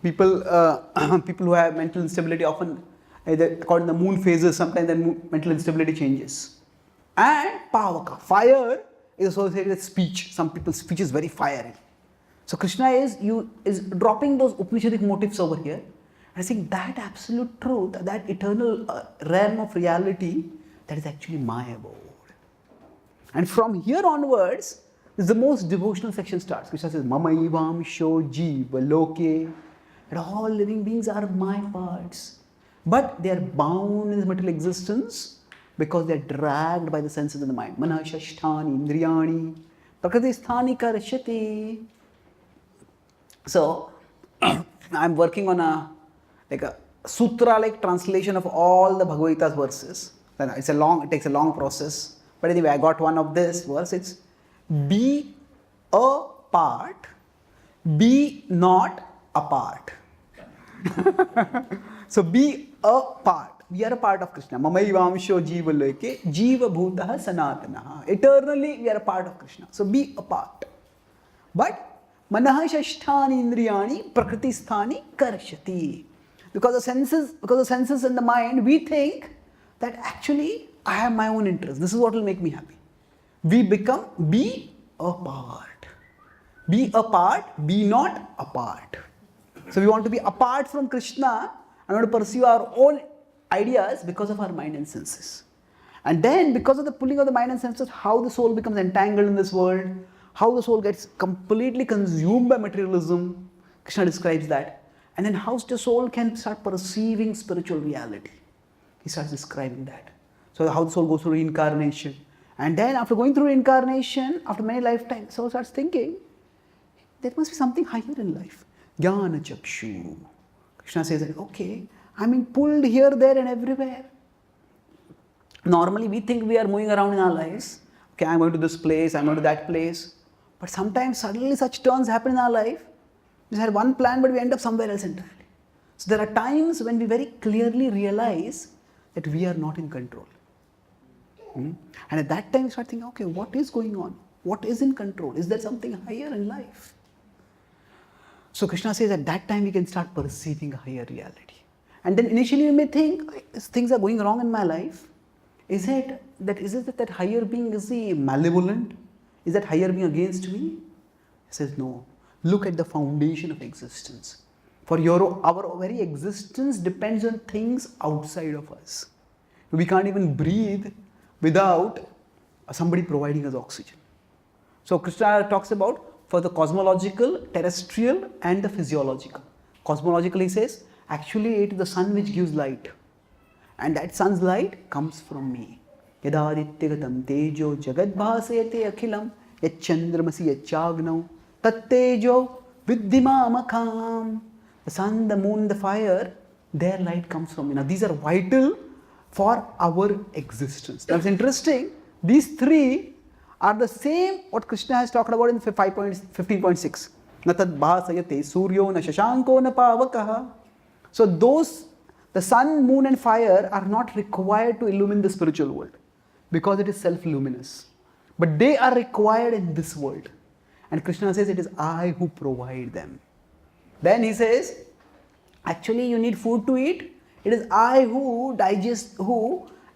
Speaker 1: People who have mental instability often, according to the moon phases, sometimes their mental instability changes. And pavaka, fire is associated with speech. Some people's speech is very fiery. So Krishna is dropping those Upanishadic motifs over here and saying that absolute truth, that eternal realm of reality, that is actually my abode. And from here onwards, the most devotional section starts. Krishna says, Mamaivam sho jiva loke, that all living beings are my parts. But they are bound in this material existence because they are dragged by the senses and the mind. Mana shashtani indriyani prakriti sthani karshati. So, I'm working on a sutra-like translation of all the Bhagavad Gita's verses. It takes a long process. But anyway, I got one of this verse. It's be a part, be not apart. So be a part. We are a part of Krishna. Mamaivamsho jiva loke jiva bhutaha sanatanaha. Eternally we are a part of Krishna. So be a part. But manaha shashtani indriyani prakriti sthani karshati. Because the senses and the mind, we think that actually I have my own interest. This is what will make me happy. We become be a part. Be a part, be not apart. So we want to be apart from Krishna and want to pursue our own ideas because of our mind and senses. And then because of the pulling of the mind and senses, how the soul becomes entangled in this world, how the soul gets completely consumed by materialism, Krishna describes that. And then how the soul can start perceiving spiritual reality. He starts describing that. So how the soul goes through reincarnation. And then after going through reincarnation, after many lifetimes, soul starts thinking, there must be something higher in life. Jnana chakshu. Krishna says that, okay, I'm being pulled here, there and everywhere. Normally we think we are moving around in our lives. Okay, I'm going to this place, I'm going to that place. But sometimes suddenly such turns happen in our life. We had one plan but we end up somewhere else entirely. So there are times when we very clearly realize that we are not in control. And at that time we start thinking, okay, what is going on? What is in control? Is there something higher in life? So Krishna says at that time we can start perceiving a higher reality. And then initially you may think, things are going wrong in my life. Is it that higher being is he malevolent? Is that higher being against me? He says, no. Look at the foundation of existence. For our very existence depends on things outside of us. We can't even breathe without somebody providing us oxygen. So Krishna talks about for the cosmological, terrestrial and the physiological. Cosmological, he says, actually it is the sun which gives light. And that sun's light comes from me. Yadadittyagatam tejo jagadbhasayate akhilam yachandramasi yachagnav tattejo viddhimamakam. The sun, the moon, the fire, their light comes from me. Now these are vital for our existence. Now it's interesting, these three are the same what Krishna has talked about in 15.6. Natad bhasayate suryo na shashanko na pavakaha. So those, the sun, moon and fire are not required to illumine the spiritual world because it is self-luminous. But they are required in this world. And Krishna says it is I who provide them. Then he says, actually you need food to eat. It is I who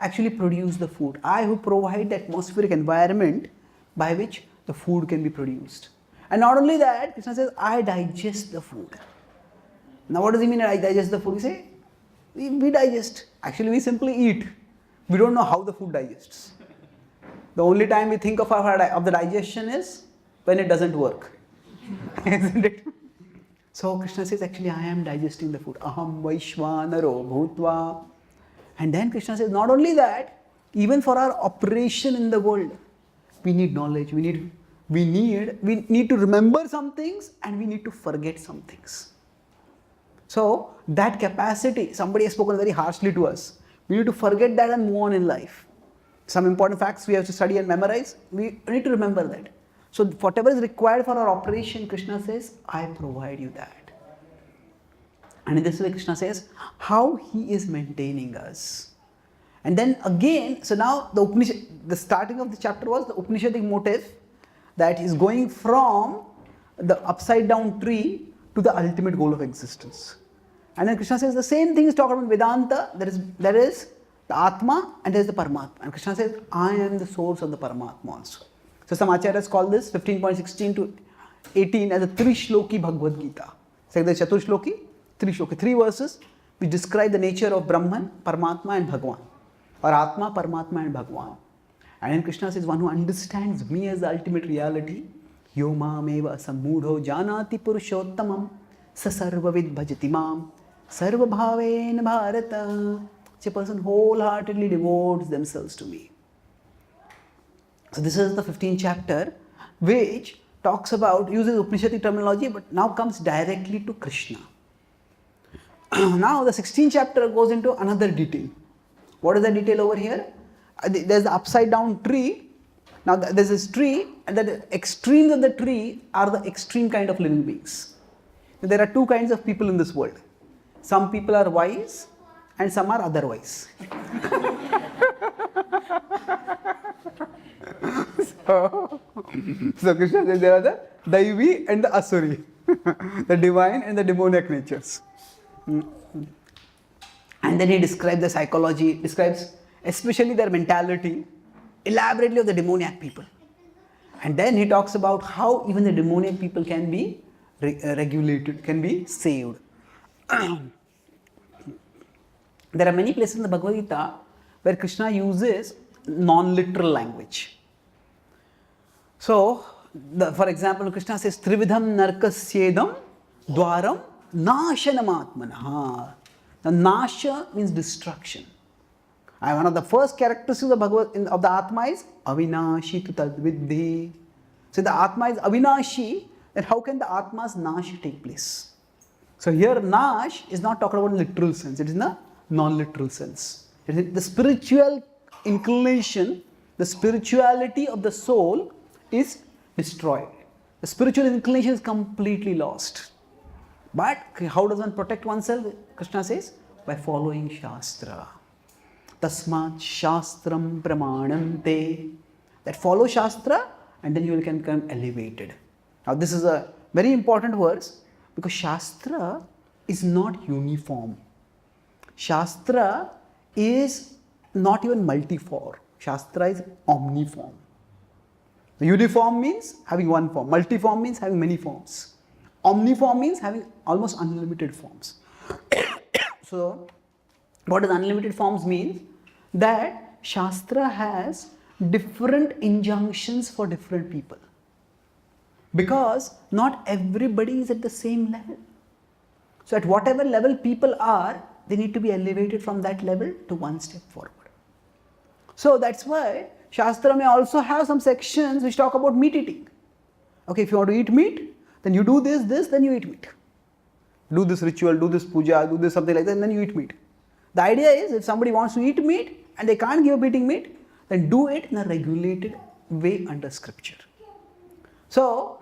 Speaker 1: actually produce the food. I who provide the atmospheric environment by which the food can be produced. And not only that, Krishna says, I digest the food. Now what does he mean I digest the food? We say, we digest. Actually we simply eat. We don't know how the food digests. The only time we think of the digestion is when it doesn't work. Isn't it? So Krishna says, actually I am digesting the food. Aham vaishvanaro bhutva. And then Krishna says, not only that, even for our operation in the world, we need knowledge, we need to remember some things and we need to forget some things. So that capacity, somebody has spoken very harshly to us. We need to forget that and move on in life. Some important facts we have to study and memorize, we need to remember that. So whatever is required for our operation, Krishna says, I provide you that. And in this way, Krishna says how he is maintaining us. And then again, so now the starting of the chapter was the Upanishadic motive that is going from the upside down tree to the ultimate goal of existence. And then Krishna says the same thing is talked about in Vedanta. There is the Atma and there is the Paramatma. And Krishna says, I am the source of the Paramatma also. So some acharyas call this 15.16 to 18 as a Tri-Shloki Bhagavad Gita. It's like the Chatur Shloki, 3 Shloki, 3 verses which describe the nature of Brahman, Paramatma and Bhagwan. Or Atma, Paramatma and Bhagwan. And then Krishna says, one who understands me as the ultimate reality, Yo mameva sammudho janati purushottamam sasarvavid bhajati mam sarva bhaven bharata. It's a person wholeheartedly devotes themselves to me. So this is the 15th chapter which talks about, uses Upanishadic terminology but now comes directly to Krishna. Now the 16th chapter goes into another detail. What is the detail over here? There's the upside down tree. Now there's this tree and the extremes of the tree are the extreme kind of living beings. There are 2 kinds of people in this world. Some people are wise and some are otherwise. So Krishna says there are the Daivi and the Asuri, the divine and the demoniac natures. And then he describes the psychology, describes especially their mentality, elaborately of the demoniac people. And then he talks about how even the demoniac people can be regulated, can be saved. There are many places in the Bhagavad Gita where Krishna uses non-literal language. So, for example, Krishna says, Trividham narkasyedam dwaram nashanam. Now, nasha means destruction. And one of the first characteristics of the Atma is Avinashi tu tadviddhi. So the Atma is Avinashi, then how can the Atma's Nash take place? So here Nash is not talking about in literal sense, it is in the non-literal sense. It is the spiritual inclination, the spirituality of the soul is destroyed. The spiritual inclination is completely lost. But how does one protect oneself? Krishna says, by following Shastra. Tasmat Shastram Pramanante. That follow Shastra and then you can become elevated. Now this is a very important verse because Shastra is not uniform. Shastra is not even multiform. Shastra is omniform. The uniform means having one form. Multiform means having many forms. Omniform means having almost unlimited forms. So, what does unlimited forms mean? That Shastra has different injunctions for different people. Because not everybody is at the same level. So, at whatever level people are, they need to be elevated from that level to one step forward. So, that's why Shastra may also have some sections which talk about meat eating. Okay, if you want to eat meat, then you do this, then you eat meat. Do this ritual, do this puja, do this something like that, and then you eat meat. The idea is if somebody wants to eat meat and they can't give up eating meat, then do it in a regulated way under scripture. So,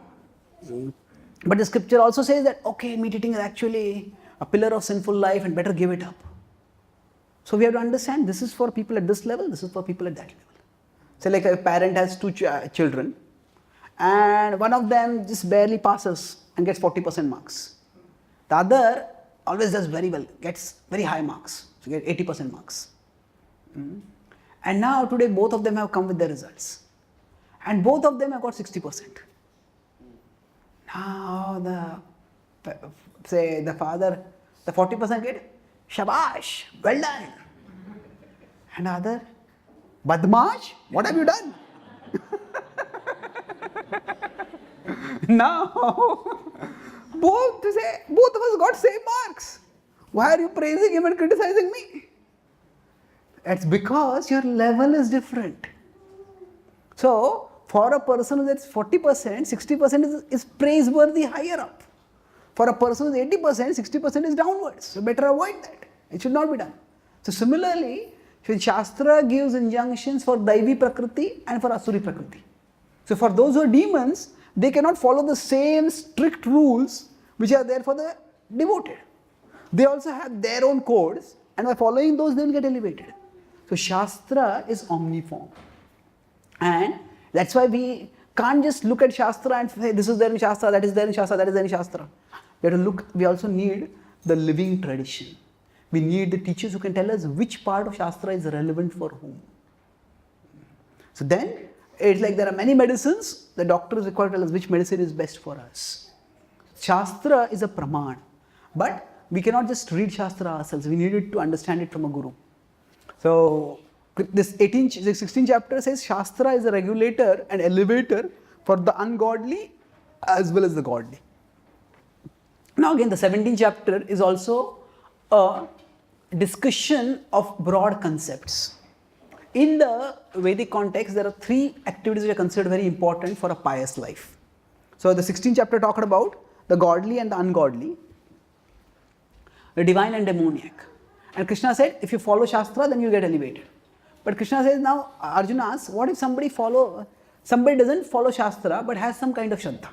Speaker 1: but the scripture also says that, okay, meat eating is actually a pillar of sinful life and better give it up. So we have to understand this is for people at this level, this is for people at that level. So like a parent has 2 children and one of them just barely passes and gets 40% marks. The other always does very well, gets very high marks, so get 80% marks. And now today both of them have come with their results. And both of them have got 60%. Now the father, the 40% get, Shabash, well done. And the other, Badmash, what have you done? Now, both of us got same marks. Why are you praising him and criticizing me? It's because your level is different. So, for a person who gets 40%, 60% is praiseworthy higher up. For a person who's 80%, 60% is downwards. So better avoid that. It should not be done. So similarly, Shastra gives injunctions for Daivi Prakriti and for Asuri Prakriti. So for those who are demons, they cannot follow the same strict rules which are there for the devoted. They also have their own codes, and by following those, they will get elevated. So Shastra is omniform. And that's why we can't just look at Shastra and say, this is there in Shastra, that is there in Shastra, that is there in Shastra. We have to look, we also need the living tradition. We need the teachers who can tell us which part of Shastra is relevant for whom. So then, it's like there are many medicines, the doctor is required to tell us which medicine is best for us. Shastra is a praman, but we cannot just read Shastra ourselves, we need it to understand it from a guru. So, this 16th chapter says Shastra is a regulator and elevator for the ungodly as well as the godly. Now again, the 17th chapter is also a discussion of broad concepts. In the Vedic context, there are 3 activities which are considered very important for a pious life. So the 16th chapter talked about the godly and the ungodly, the divine and demoniac. And Krishna said, if you follow Shastra, then you get elevated. But Krishna says now, Arjuna asks, what if somebody doesn't follow Shastra but has some kind of Shraddha?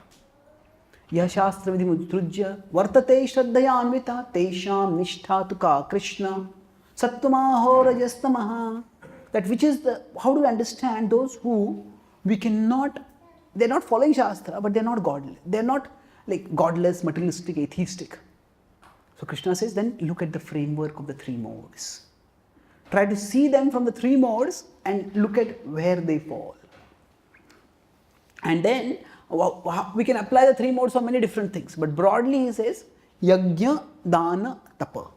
Speaker 1: Yah Shastra vidhi mudrujya vartate shraddhaya anvita tesham nishtha ka Krishna sattamaho rajastamaha. That which is how do we understand those who they're not following Shastra, but they're not godly. They're not like godless, materialistic, atheistic. So Krishna says, then look at the framework of the 3 modes. Try to see them from the 3 modes and look at where they fall. And then we can apply the 3 modes for many different things. But broadly he says, Yajna, Dana, Tapa.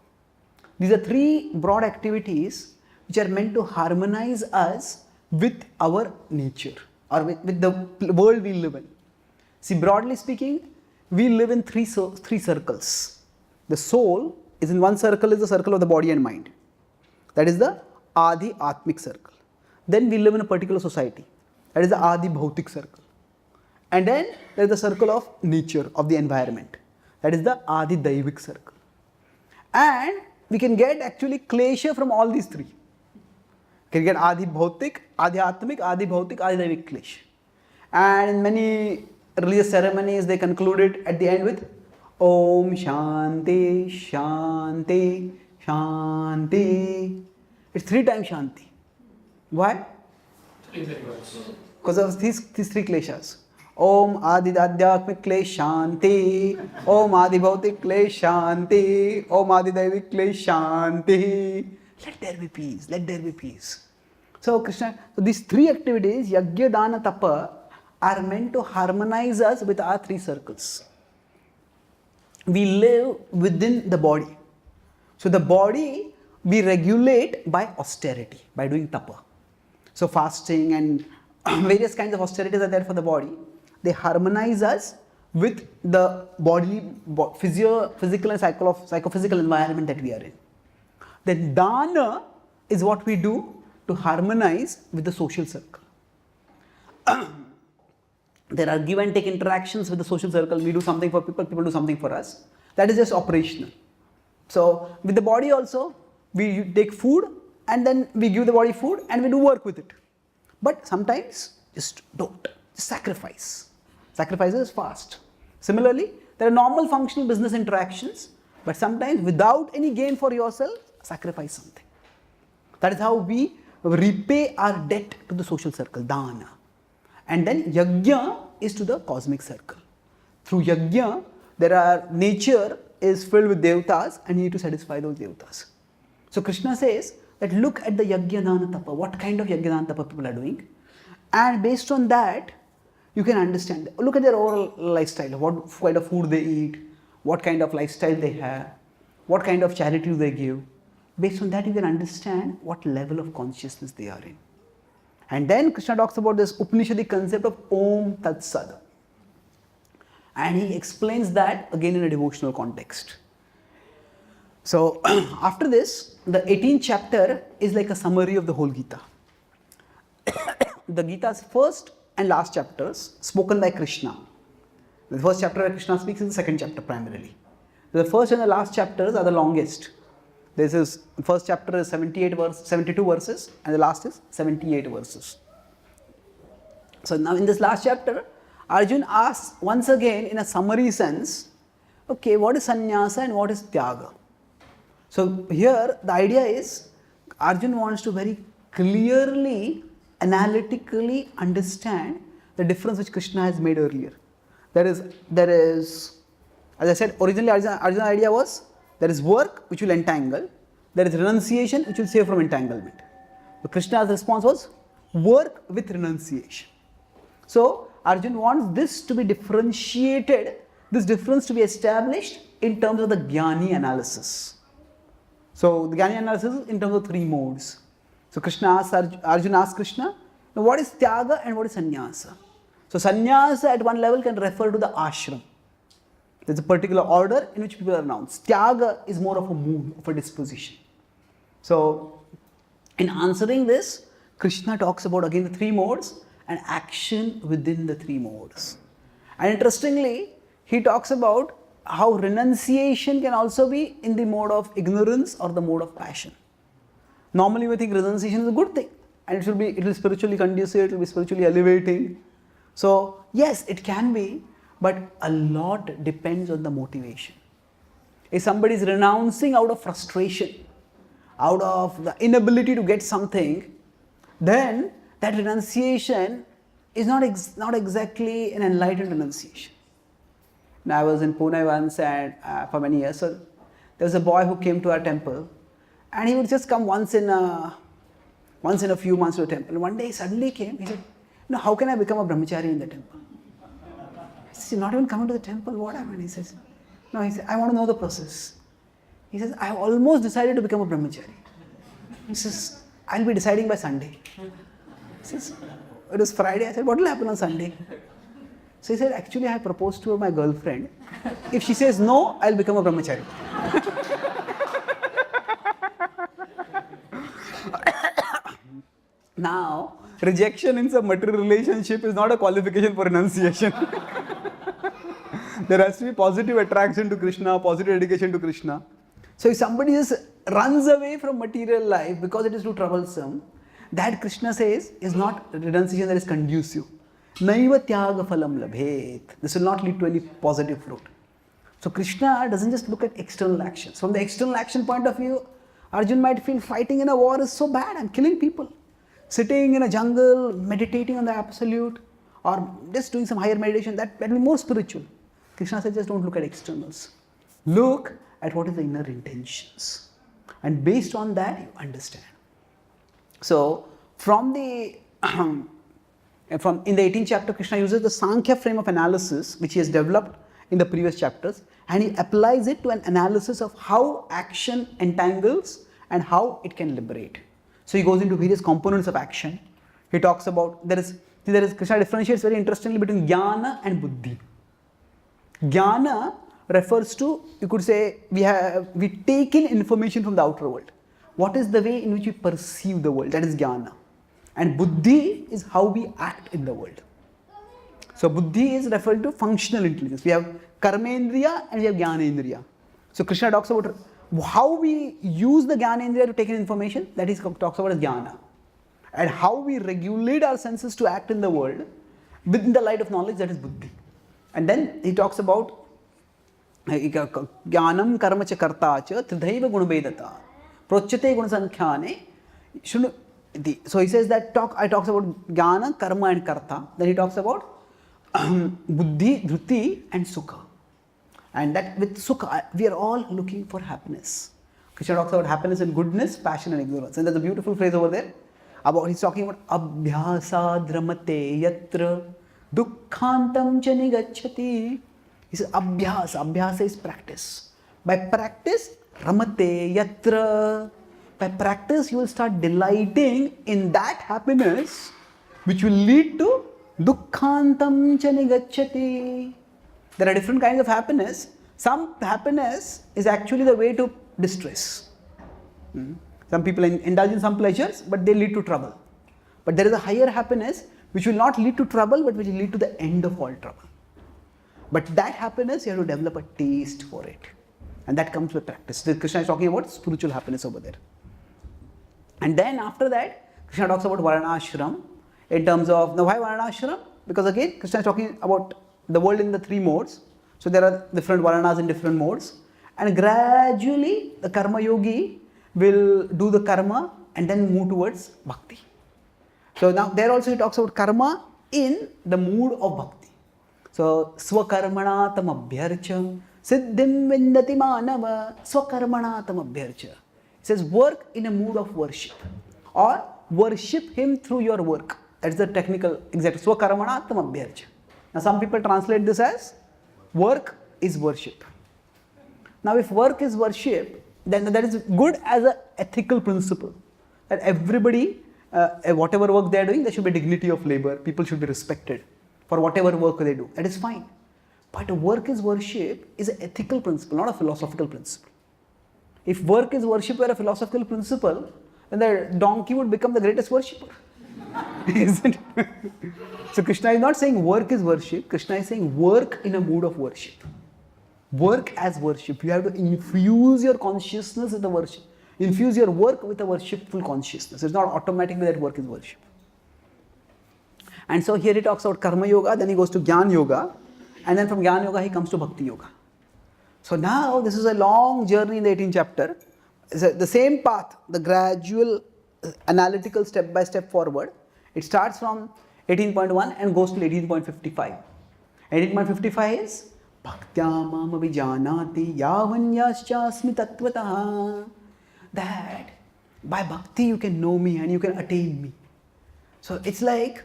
Speaker 1: These are 3 broad activities which are meant to harmonize us with our nature or with the world we live in. See, broadly speaking, we live in 3 circles. The soul is in one circle, is the circle of the body and mind. That is the Adi Atmic circle. Then we live in a particular society. That is the Adi Bhautik circle. And then there is the circle of nature, of the environment. That is the Adi Daivik circle. And we can get actually klesha from all these 3. You can get Adi Bhautik, Adi Atmic, Adi Bhautik, Adi Daivik klesha. And in many religious ceremonies, they conclude it at the end with Om Shanti, Shanti, Shanti. It's 3 times Shanti. Why? Because of these 3 kleshas. Om Adi Adhyatmik Klesh Shanti, Om Adi Bhautik Klesh Shanti, Om Adi Daivik Klesh Shanti. Let there be peace, let there be peace. So these 3 activities, Yajna, Dana, Tapa, are meant to harmonize us with our 3 circles. We live within the body. So the body we regulate by austerity, by doing tapa. So fasting and various kinds of austerities are there for the body. They harmonize us with the bodily, physical and psychophysical environment that we are in. Then dana is what we do to harmonize with the social circle. There are give and take interactions with the social circle. We do something for people, people do something for us. That is just operational. So with the body also, we take food and then we give the body food and we do work with it. But sometimes just don't, just sacrifice. Sacrifice is fast. Similarly, there are normal functional business interactions, but sometimes without any gain for yourself, sacrifice something. That is how we repay our debt to the social circle, dana. And then yajna is to the cosmic circle. Through yajna, nature is filled with devatas and you need to satisfy those devatas. So Krishna says that look at the yajna dana tapa, what kind of yajna dana tapa people are doing, and based on that you can understand. Look at their overall lifestyle, what kind of food they eat, what kind of lifestyle they have, what kind of charity they give. Based on that you can understand what level of consciousness they are in. And then Krishna talks about this Upanishadic concept of Om Tat Sat. And he explains that again in a devotional context. So after this, the 18th chapter is like a summary of the whole Gita. The Gita's first and last chapters spoken by Krishna. The first chapter where Krishna speaks is the second chapter primarily. The first and the last chapters are the longest. This is, first chapter is 72 verses, and the last is 78 verses. So now in this last chapter, Arjun asks once again in a summary sense, okay, what is sannyasa and what is tyaga? So here the idea is Arjun wants to very clearly, analytically understand the difference which Krishna has made earlier. There is, as I said, originally Arjun's idea was there is work which will entangle, there is renunciation which will save from entanglement. But Krishna's response was work with renunciation. So Arjun wants this to be differentiated, this difference to be established in terms of the Jnani analysis. So the Jnani analysis is in terms of three modes. So Arjun asks Krishna, now what is tyaga and what is sannyasa? So sannyasa at one level can refer to the ashram. There's a particular order in which people are announced. Tyaga is more of a mood, of a disposition. So in answering this, Krishna talks about again the three modes and action within the three modes. And interestingly, he talks about how renunciation can also be in the mode of ignorance or the mode of passion. Normally we think renunciation is a good thing and it will be spiritually conducive, it will be spiritually elevating. So yes, it can be, but a lot depends on the motivation. If somebody is renouncing out of frustration, out of the inability to get something, then that renunciation is not exactly an enlightened renunciation. Now, I was in Pune once and for many years, so there was a boy who came to our temple and he would just come once in a few months to the temple. And one day he suddenly came, he said, how can I become a brahmachari in the temple? I said, you're not even coming to the temple, what happened? He says, no, he said, I want to know the process. He says, I have almost decided to become a brahmachari. He says, I'll be deciding by Sunday. He says, it was Friday. I said, what will happen on Sunday? So he said, actually I have proposed to my girlfriend. If she says no, I'll become a brahmachari. Now, rejection in some material relationship is not a qualification for renunciation. There has to be positive attraction to Krishna, positive dedication to Krishna. So if somebody just runs away from material life because it is too troublesome, that Krishna says is not renunciation that is conducive. Naiva tyaga phalam labhet. This will not lead to any positive fruit. So Krishna doesn't just look at external actions. From the external action point of view, Arjun might feel fighting in a war is so bad, I'm killing people. Sitting in a jungle, meditating on the absolute, or just doing some higher meditation, that will be more spiritual. Krishna says just don't look at externals. Look at what is the inner intentions. And based on that, you understand. So, in the 18th chapter, Krishna uses the Sankhya frame of analysis, which he has developed in the previous chapters, and he applies it to an analysis of how action entangles and how it can liberate. So he goes into various components of action. He talks about, Krishna differentiates very interestingly between jnana and buddhi. Jnana refers to, you could say, we take in information from the outer world. What is the way in which we perceive the world? That is jnana. And buddhi is how we act in the world. So buddhi is referred to functional intelligence. We have karmendriya and we have jnanendriya. So Krishna talks about how we use the jnanendriya to take in information, that is talks about as jnana. And how we regulate our senses to act in the world within the light of knowledge, that is buddhi. And then he talks about jnanam karma cha karta cha tridhaiva gunabedata prochate gunasankhyane. So he says that I talks about jnana, karma and karta. Then he talks about buddhi, dhruti and sukha. And that with sukha, we are all looking for happiness. Krishna talks about happiness and goodness, passion and ignorance. And there's a beautiful phrase over there. He's talking about abhyasa dramate yatra dukkhantam cha nigacchati. He says abhyasa is practice. By practice, ramate yatra. By practice, you will start delighting in that happiness which will lead to dukkhantam cha nigacchati. There are different kinds of happiness. Some happiness is actually the way to distress. Some people indulge in some pleasures, but they lead to trouble. But there is a higher happiness which will not lead to trouble, but which will lead to the end of all trouble. But that happiness, you have to develop a taste for it. And that comes with practice. So Krishna is talking about spiritual happiness over there. And then after that, Krishna talks about Varnashram in terms of, now why Varnashram? Because again, Krishna is talking about the world in the three modes. So there are different Varnas in different modes. And gradually, the Karma Yogi will do the karma and then move towards Bhakti. So now there also he talks about karma in the mood of Bhakti. So, Swakarmana tam abhyarcha, siddhim vindati manava, swakarmana tam abhyarcha. It says work in a mood of worship or worship him through your work. That's the technical exact. Swakarmana tam abhyarcha. Now some people translate this as work is worship. Now if work is worship, then that is good as an ethical principle. That everybody, whatever work they are doing, there should be dignity of labor. People should be respected for whatever work they do. That is fine. But work is worship is an ethical principle, not a philosophical principle. If work is worship were a philosophical principle, then the donkey would become the greatest worshipper. Isn't it? So Krishna is not saying work is worship. Krishna is saying work in a mood of worship. Work as worship. You have to infuse your consciousness with the worship. Infuse your work with a worshipful consciousness. It's not automatically that work is worship. And so here he talks about Karma Yoga, then he goes to Jnana Yoga, and then from Jnana Yoga he comes to Bhakti Yoga. So now this is a long journey in the 18th chapter. It's the same path, the gradual analytical step by step forward. It starts from 18.1 and goes to 18.55. 18.55 is Bhaktya mam vijanati yavanyaschasmi tattvataha. That by bhakti you can know me and you can attain me. So it's like,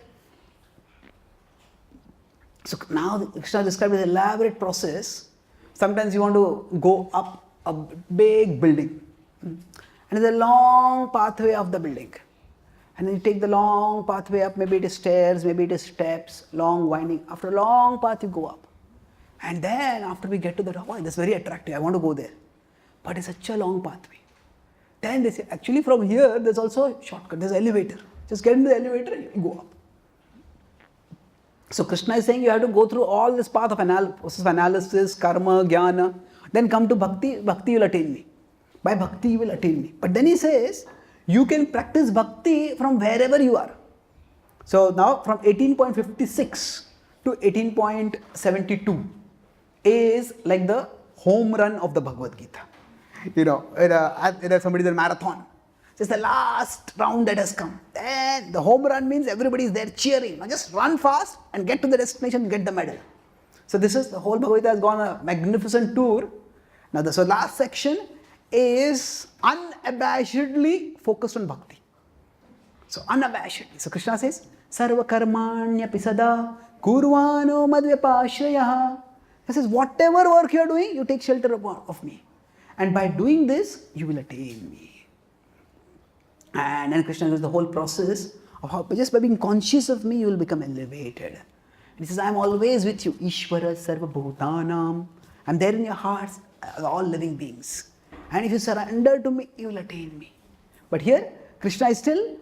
Speaker 1: so now Krishna described an elaborate process. Sometimes you want to go up a big building and there's a long pathway of the building. And then you take the long pathway up, maybe it is stairs, maybe it is steps, long winding. After a long path you go up. And then after we get to the top, oh, that's very attractive, I want to go there. But it's such a long pathway. Then they say, actually from here there's also a shortcut, there's an elevator. Just get into the elevator and you go up. So Krishna is saying you have to go through all this path of analysis, karma, jnana, then come to bhakti, bhakti will attain me. By bhakti you will attain me. But then he says, you can practice bhakti from wherever you are. So now from 18.56 to 18.72 is like the home run of the Bhagavad Gita. You know, somebody did a marathon. It's the last round that has come. Then the home run means everybody is there cheering. Now just run fast and get to the destination and get the medal. So this is, the whole Bhagavad Gita has gone a magnificent tour. Now so last section is unabashedly focused on bhakti. So unabashedly. So Krishna says, Sarva karmanya pisada kurvano madvyapashrayah. He says, whatever work you are doing, you take shelter of me. And by doing this, you will attain me. And then Krishna goes the whole process of how just by being conscious of me, you will become elevated. And he says, I am always with you. Ishvara sarva bhutanam. I am there in your hearts, all living beings. And if you surrender to me, you will attain me. But here, Krishna is still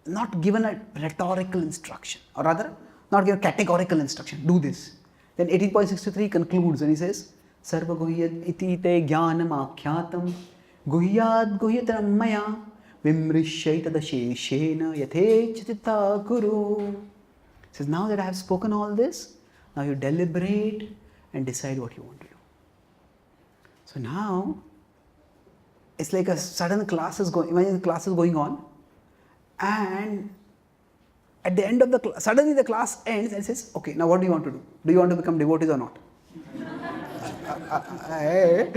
Speaker 1: not given a rhetorical instruction, or rather, not given categorical instruction. Do this. Then 18.63 concludes and he says, Sarva guhyat iti te jnanam akyatam guhyat guhyataram maya vimrishyaitada sheshena yathechitita kuru. He says, now that I have spoken all this, now you deliberate and decide what you want to do. So now, it's like a sudden class is going, imagine the class is going on, and at the end of the class, suddenly the class ends and says, okay, now what do you want to do? Do you want to become devotees or not? Hey,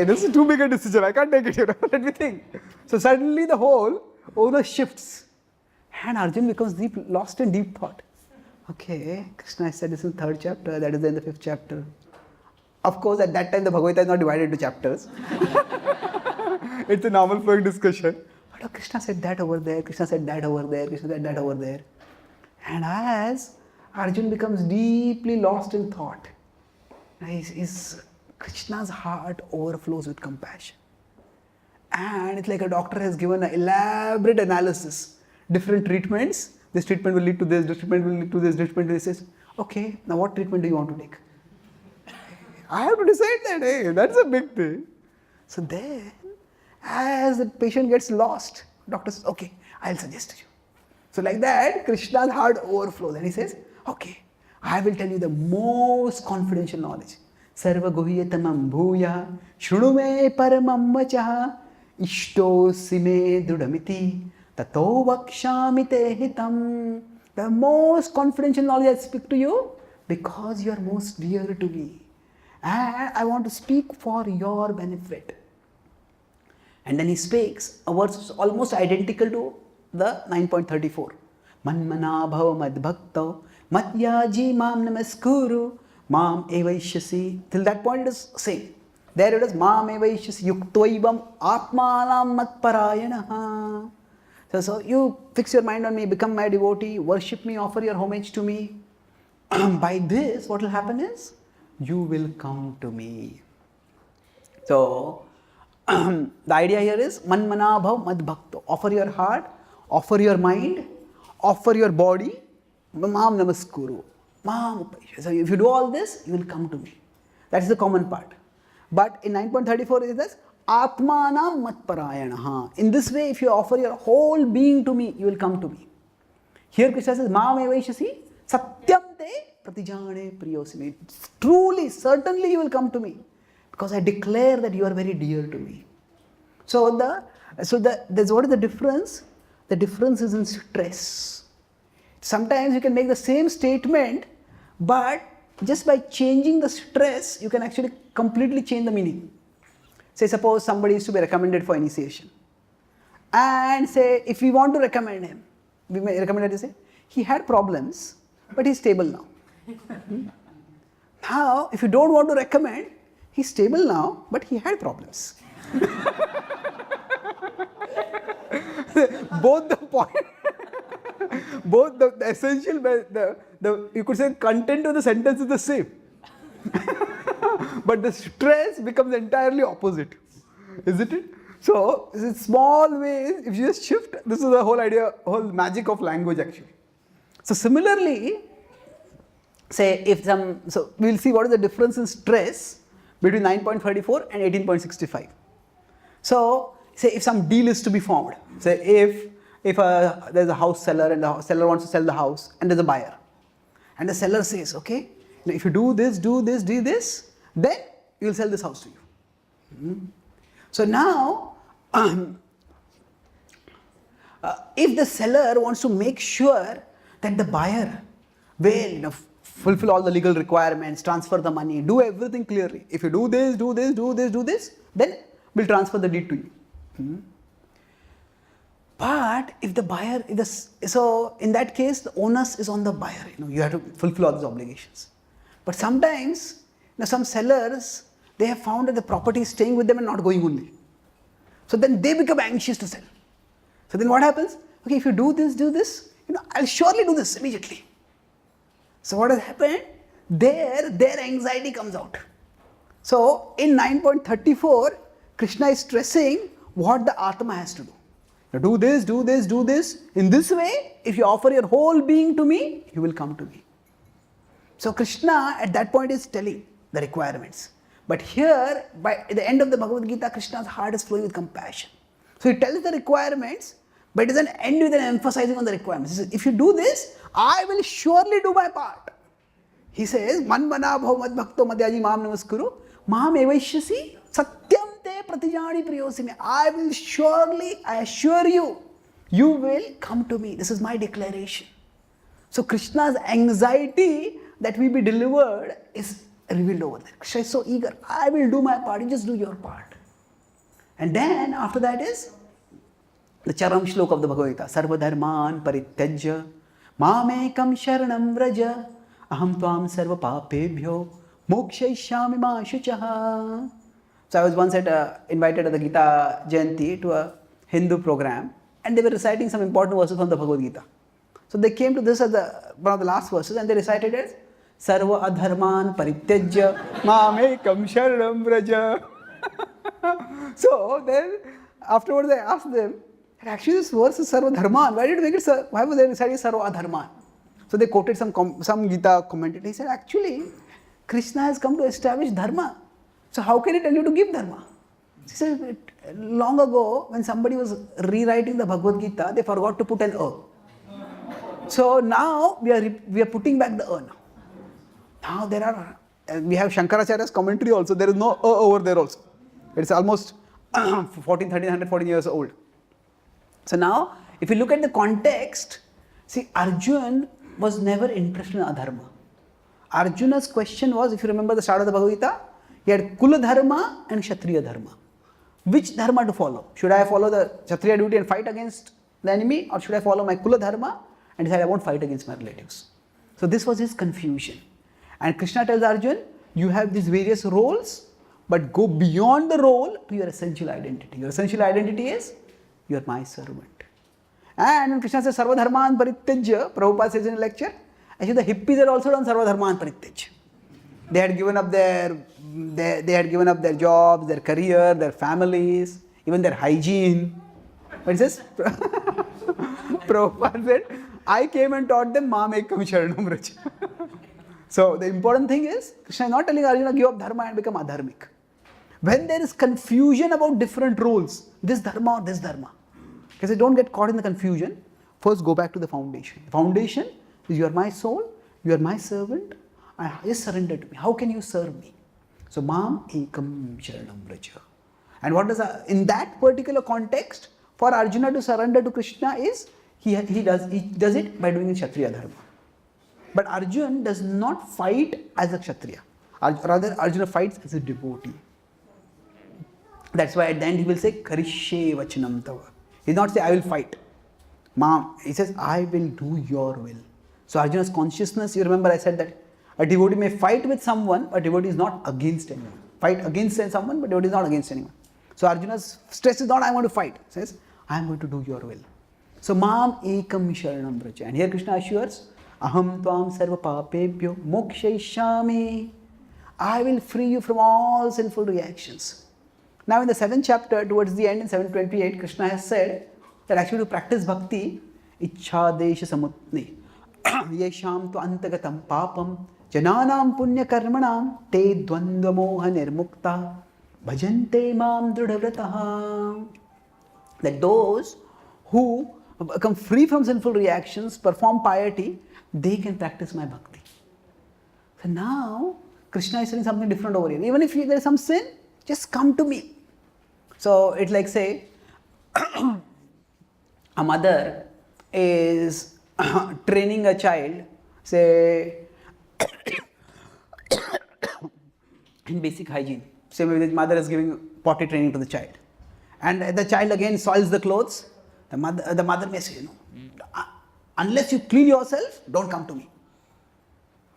Speaker 1: this is too big a decision, I can't take it, let me think. So suddenly the whole owner shifts and Arjun becomes lost in deep thought. Okay, Krishna said this in the 3rd chapter, that is in the 5th chapter. Of course, at that time the Bhagavad Gita is not divided into chapters. It's a normal flowing discussion. But Krishna said that over there, Krishna said that over there, Krishna said that over there. And as Arjun becomes deeply lost in thought, Krishna's heart overflows with compassion. And it's like a doctor has given an elaborate analysis. Different treatments, this treatment will lead to this, this treatment will lead to this, this treatment will lead to this. Okay, now what treatment do you want to take? I have to decide that. Hey, that's a big thing. So then, as the patient gets lost, doctor says, okay, I'll suggest you. So like that, Krishna's heart overflows and he says, okay, I will tell you the most confidential knowledge. Sarva guhyatamam bhuya shrunume paramam vachaha ishto sime dudamiti tato vakshami te hitam. The most confidential knowledge I speak to you because you are most dear to me. And I want to speak for your benefit. And then he speaks a verse almost identical to the 9.34. Manmana bhava madbhakto matyaji mam namaskuru mam evaishyasi. Till that point it is same. There it is mam evaishyasi yuktvaibam atmanam matparayanaha. So you fix your mind on me, become my devotee, worship me, offer your homage to me. By this, what will happen is, you will come to me. So, the idea here is, manmana bhav mad bhakto. Offer your heart, offer your mind, offer your body, mam namaskuru. So if you do all this, you will come to me. That is the common part. But in 9.34 is this, atmanam matparayanaha. In this way, if you offer your whole being to me, you will come to me. Here Krishna says, mam evaishyasi satyam te pratijane priyosime. Truly, certainly you will come to me. Because I declare that you are very dear to me. So what is the difference? The difference is in stress. Sometimes you can make the same statement, but just by changing the stress, you can actually completely change the meaning. Say suppose somebody is to be recommended for initiation. And say if we want to recommend him, we may recommend that you say, he had problems, but he's stable now. Now, if you don't want to recommend, he's stable now, but he had problems. Both the point, both the essential, you could say content of the sentence is the same. But the stress becomes entirely opposite, isn't it? So, in small ways, if you just shift, this is the whole idea, whole magic of language actually. So, similarly, say so we'll see what is the difference in stress between 9.34 and 18.65. So, say if some deal is to be formed, say if there's a house seller and the seller wants to sell the house and there's a buyer. And the seller says, okay, if you do this, then you will sell this house to you. So now, if the seller wants to make sure that the buyer will fulfill all the legal requirements, transfer the money, do everything clearly. If you do this, then we'll transfer the deed to you. But if the buyer, so in that case, the onus is on the buyer. You have to fulfill all these obligations. But sometimes, some sellers, they have found that the property is staying with them and not going only. So then they become anxious to sell. So then what happens? Okay, if you do this, I'll surely do this immediately. So what has happened? Their anxiety comes out. So in 9.34, Krishna is stressing what the Atma has to do. Do this. In this way, if you offer your whole being to me, you will come to me. So Krishna at that point is telling the requirements. But here, by the end of the Bhagavad Gita, Krishna's heart is flowing with compassion. So he tells the requirements, but it doesn't end with an emphasizing on the requirements. He says, if you do this, I will surely do my part. He says, Manmana bhav madbhakto madhyaji mam namaskuru, mam evaishyasi satyam te pratijani priyosime. I assure you, you will come to me. This is my declaration. So Krishna's anxiety that we be delivered is revealed over there. Krishna is so eager. I will do my part. You just do your part. And then after that is the Charan shloka of the Bhagavad Gita. Sarva dharman parityajya mamekam sharanam vraja aham tvam sarva papebhyo mokshayishyami ma shuchaha. So I was once invited at the Gita Jayanti to a Hindu program, and they were reciting some important verses from the Bhagavad Gita. So they came to this as one of the last verses, and they recited it, Sarva adharman parityajya mamekam sharanam vraja. So then afterwards I asked them, actually this verse is Sarva dharman. Why did you make it? Why was they reciting Sarva adharman? So they quoted some Gita commentator. He said, actually, Krishna has come to establish dharma. So how can he tell you to give dharma? He said, long ago, when somebody was rewriting the Bhagavad Gita, they forgot to put an A. So now we are putting back the A now. Now we have Shankaracharya's commentary also. There is no A over there also. It's almost 1300 years old. So now, if you look at the context, see, Arjuna was never interested in adharma. Arjuna's question was, if you remember the start of the Bhagavad Gita, he had Kula Dharma and Kshatriya Dharma. Which dharma to follow? Should I follow the Kshatriya duty and fight against the enemy, or should I follow my Kula Dharma and decide I won't fight against my relatives? So this was his confusion. And Krishna tells Arjuna, you have these various roles, but go beyond the role to your essential identity. Your essential identity is, you are my servant. And when Krishna says, Sarva Dharman Parityajya, Prabhupada says in a lecture, actually the hippies had also done Sarva Dharman Parityajya. They had given up their jobs, their career, their families, even their hygiene. But it says, Prabhupada said, I came and taught them Mam Ekam Sharanam Vraja. So the important thing is, Krishna is not telling Arjuna give up dharma and become adharmic. When there is confusion about different roles, this dharma or this dharma, because don't get caught in the confusion, first go back to the foundation. The foundation is, you are my soul, you are my servant, just surrender to me. How can you serve me? So, Mam Ekam Sharanam Vraja. And what does, in that particular context, for Arjuna to surrender to Krishna is, he does it by doing in Kshatriya Dharma. But Arjuna does not fight as a Kshatriya. Rather, Arjuna fights as a devotee. That's why at the end he will say, Karishye Vachanam Tava. He will not say, I will fight. He says, I will do your will. So Arjuna's consciousness, you remember I said that a devotee may fight with someone, but devotee is not against anyone. Fight against someone, but devotee is not against anyone. So Arjuna's stress is not, I want to fight. He says, I am going to do your will. So Mam Ekam Sharanam Vraja. And here Krishna assures, Aham Tvam Sarva Papebhyo Mokshayishami. I will free you from all sinful reactions. Now in the 7th chapter, towards the end in 728, Krishna has said that actually to practice bhakti, Ichha Desha Samutne, Yesham tu Antagatam Papam, Jananam Punya Karmanam, Te Dvandva Moha Nirmukta, Bhajante Mam Drudhavrataha. That those who become free from sinful reactions, perform piety, they can practice my bhakti. So now, Krishna is saying something different over here. Even if there is some sin, just come to me. So it's like, say, a mother is training a child, say, in basic hygiene. Say maybe the mother is giving potty training to the child. And the child again soils the clothes. The mother may say, unless you clean yourself, don't come to me.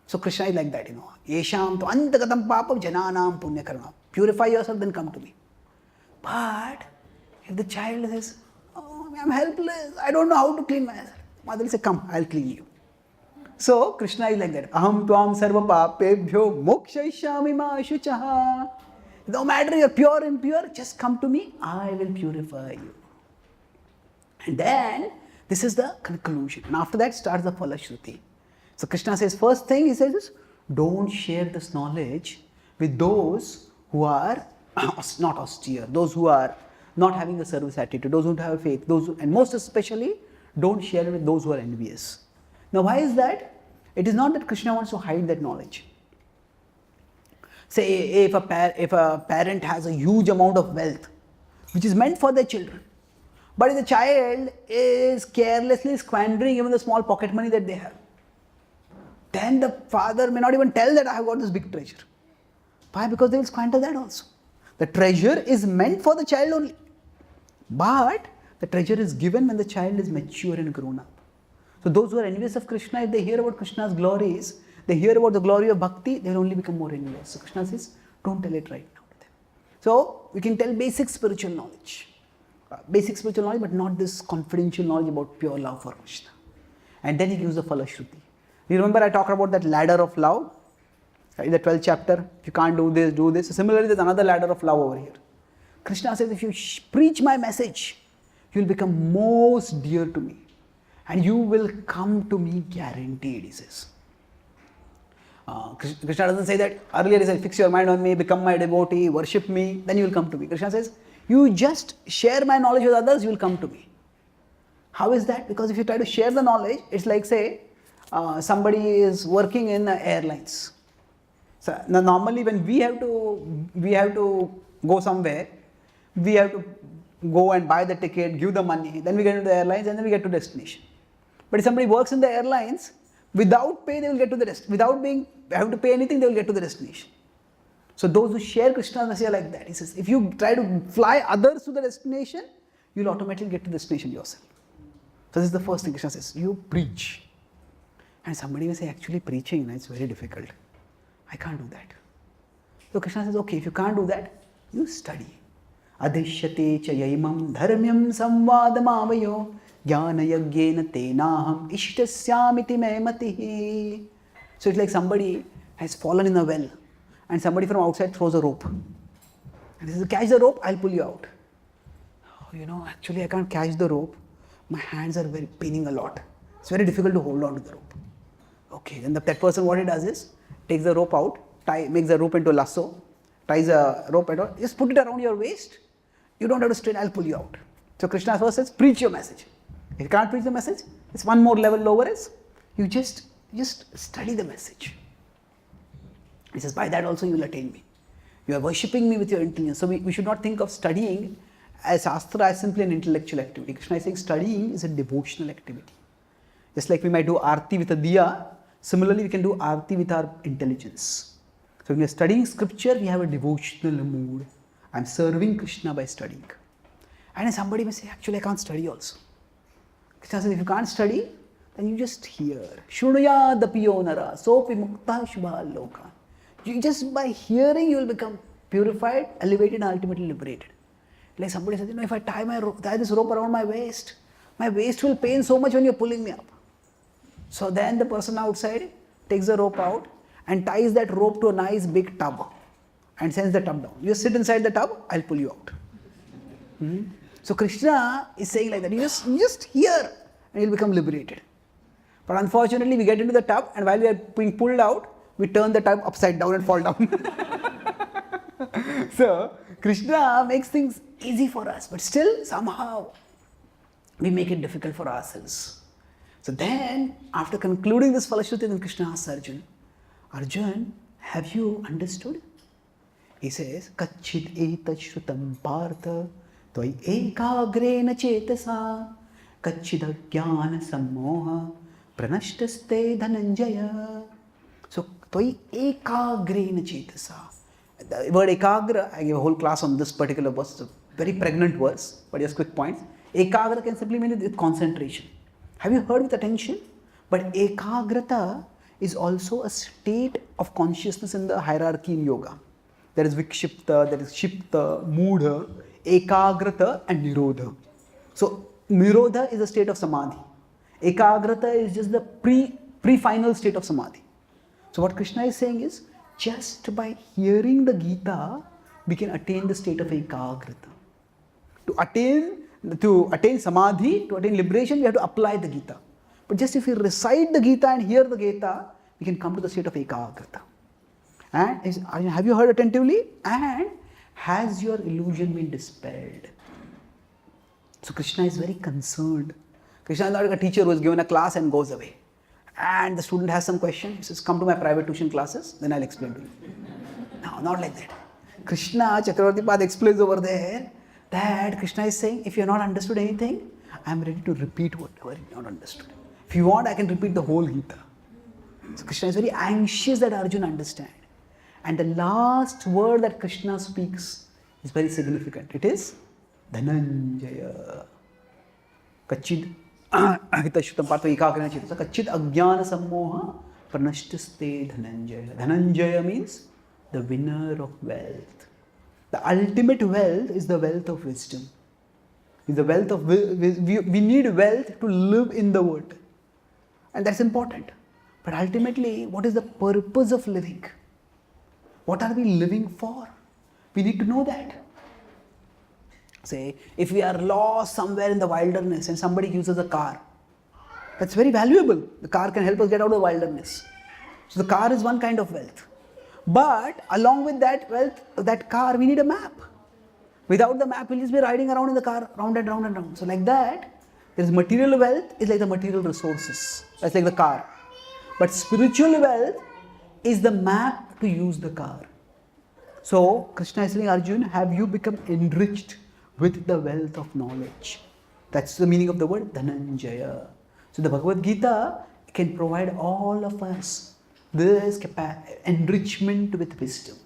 Speaker 1: So Krishna is like that, Yesham tu antagatam papam jananam punya karma. Purify yourself, then come to me. But if the child says, I'm helpless, I don't know how to clean myself, mother will say, come, I'll clean you. So Krishna is like that. Aham tvam sarva papebhyo mokshayishami ma shuchaha. No matter you're pure or impure, just come to me, I will purify you. And then, this is the conclusion. And after that starts the Phalashruti. So Krishna says, first thing he says is, don't share this knowledge with those who are not austere, those who are not having a service attitude, those who don't have faith, and most especially, don't share it with those who are envious. Now why is that? It is not that Krishna wants to hide that knowledge. Say if a parent has a huge amount of wealth, which is meant for their children, but if the child is carelessly squandering even the small pocket money that they have, then the father may not even tell that I have got this big treasure. Why? Because they will squander that also. The treasure is meant for the child only. But the treasure is given when the child is mature and grown up. So those who are envious of Krishna, if they hear about Krishna's glories, they hear about the glory of bhakti, they will only become more envious. So Krishna says, don't tell it right now to them. So we can tell basic spiritual knowledge. But not this confidential knowledge about pure love for Krishna. And then he gives the Phalashruti. You remember I talked about that ladder of love in the 12th chapter. If you can't do this, do this. So similarly, there's another ladder of love over here. Krishna says, if you preach my message, you will become most dear to me. And you will come to me guaranteed, he says. Krishna doesn't say that. Earlier he said, fix your mind on me, become my devotee, worship me, then you will come to me. Krishna says, you just share my knowledge with others, you will come to me. How is that? Because if you try to share the knowledge, it's like, say, somebody is working in airlines. So now normally when we have to go somewhere, we have to go and buy the ticket, give the money, then we get into the airlines and then we get to destination. But if somebody works in the airlines, without pay they will get to the destination. Have to pay anything, they will get to the destination. So those who share Krishna's message are like that. He says, if you try to fly others to the destination, you will automatically get to the destination yourself. So this is the first thing Krishna says, you preach. And somebody may say, actually preaching, it's very difficult. I can't do that. So Krishna says, okay, if you can't do that, you study. Adhishyate cha yaimam dharmyam samvadamavayo jnana yagyena tenaham ishtasyamiti me matihi. So it's like somebody has fallen in a well and somebody from outside throws a rope. And he says, catch the rope, I'll pull you out. Oh, actually I can't catch the rope. My hands are very paining a lot. It's very difficult to hold on to the rope. Okay, then that person, what he does is, takes the rope out, makes the rope into a lasso, ties a rope at all, just put it around your waist. You don't have to strain, I'll pull you out. So Krishna first says, preach your message. If you can't preach the message, it's one more level lower is, you just study the message. He says, by that also you will attain me. You are worshipping me with your intelligence. So we should not think of studying as Shastra as simply an intellectual activity. Krishna is saying studying is a devotional activity. Just like we might do Aarti with a diya, similarly we can do Aarti with our intelligence. So when we are studying scripture, we have a devotional mood. I am serving Krishna by studying. And then somebody may say, actually I can't study also. Krishna says, if you can't study, then you just hear. Shrunuyad apiyo nara, sopi mukta shubha loka. Just by hearing you will become purified, elevated and ultimately liberated. Like somebody says, if I tie this rope around my waist will pain so much when you're pulling me up. So then the person outside takes the rope out and ties that rope to a nice big tub and sends the tub down. You sit inside the tub, I'll pull you out. So Krishna is saying like that, you just hear and you'll become liberated. But unfortunately we get into the tub and while we are being pulled out, we turn the tub upside down and fall down. So Krishna makes things easy for us, but still somehow we make it difficult for ourselves. So then, after concluding this Falashruti, then Krishna asks Arjun, have you understood? He says, Kachid etat shrutam partha tvai ekagrena chetasa kachid ajnana sammoha pranashtaste dhananjaya. So, tvai ekagrena chetasa. The word ekagra, I gave a whole class on this particular verse. It's a very pregnant verse, but just quick points. Ekagra can simply mean with concentration. Have you heard with attention? But ekagrata is also a state of consciousness in the hierarchy in yoga. There is vikshipta, there is shipta, mudha, ekagrata and nirodha. So nirodha is a state of samadhi. Ekagrata is just the pre-final state of samadhi. So what Krishna is saying is, just by hearing the Gita, we can attain the state of ekagrata. To attain samadhi, to attain liberation, we have to apply the Gita. But just if we recite the Gita and hear the Gita, we can come to the state of ekagrata. And have you heard attentively? And has your illusion been dispelled? So Krishna is very concerned. Krishna is not like a teacher who is given a class and goes away. And the student has some question, he says, come to my private tuition classes, then I'll explain to you. No, not like that. Krishna, Chakravarti Pad explains over there that Krishna is saying, if you have not understood anything, I am ready to repeat whatever you have not understood. If you want, I can repeat the whole Gita. So Krishna is very anxious that Arjuna understand. And the last word that Krishna speaks is very significant. It is Dhananjaya. Kachid hitashrutam partha ekagrena chetasa kachid ajnana sammoha pranashtaste dhananjaya. Dhananjaya means the winner of wealth. The ultimate wealth is the wealth of wisdom. Is the wealth of we need wealth to live in the world. And that's important. But ultimately, what is the purpose of living? What are we living for? We need to know that. Say, if we are lost somewhere in the wilderness and somebody uses a car, that's very valuable. The car can help us get out of the wilderness. So the car is one kind of wealth. But along with that wealth, that car, we need a map. Without the map, we'll just be riding around in the car, round and round and round. So like that, there's material wealth is like the material resources. That's like the car. But spiritual wealth is the map to use the car. So Krishna is telling Arjuna, have you become enriched with the wealth of knowledge? That's the meaning of the word Dhananjaya. So the Bhagavad Gita can provide all of us this enrichment with wisdom.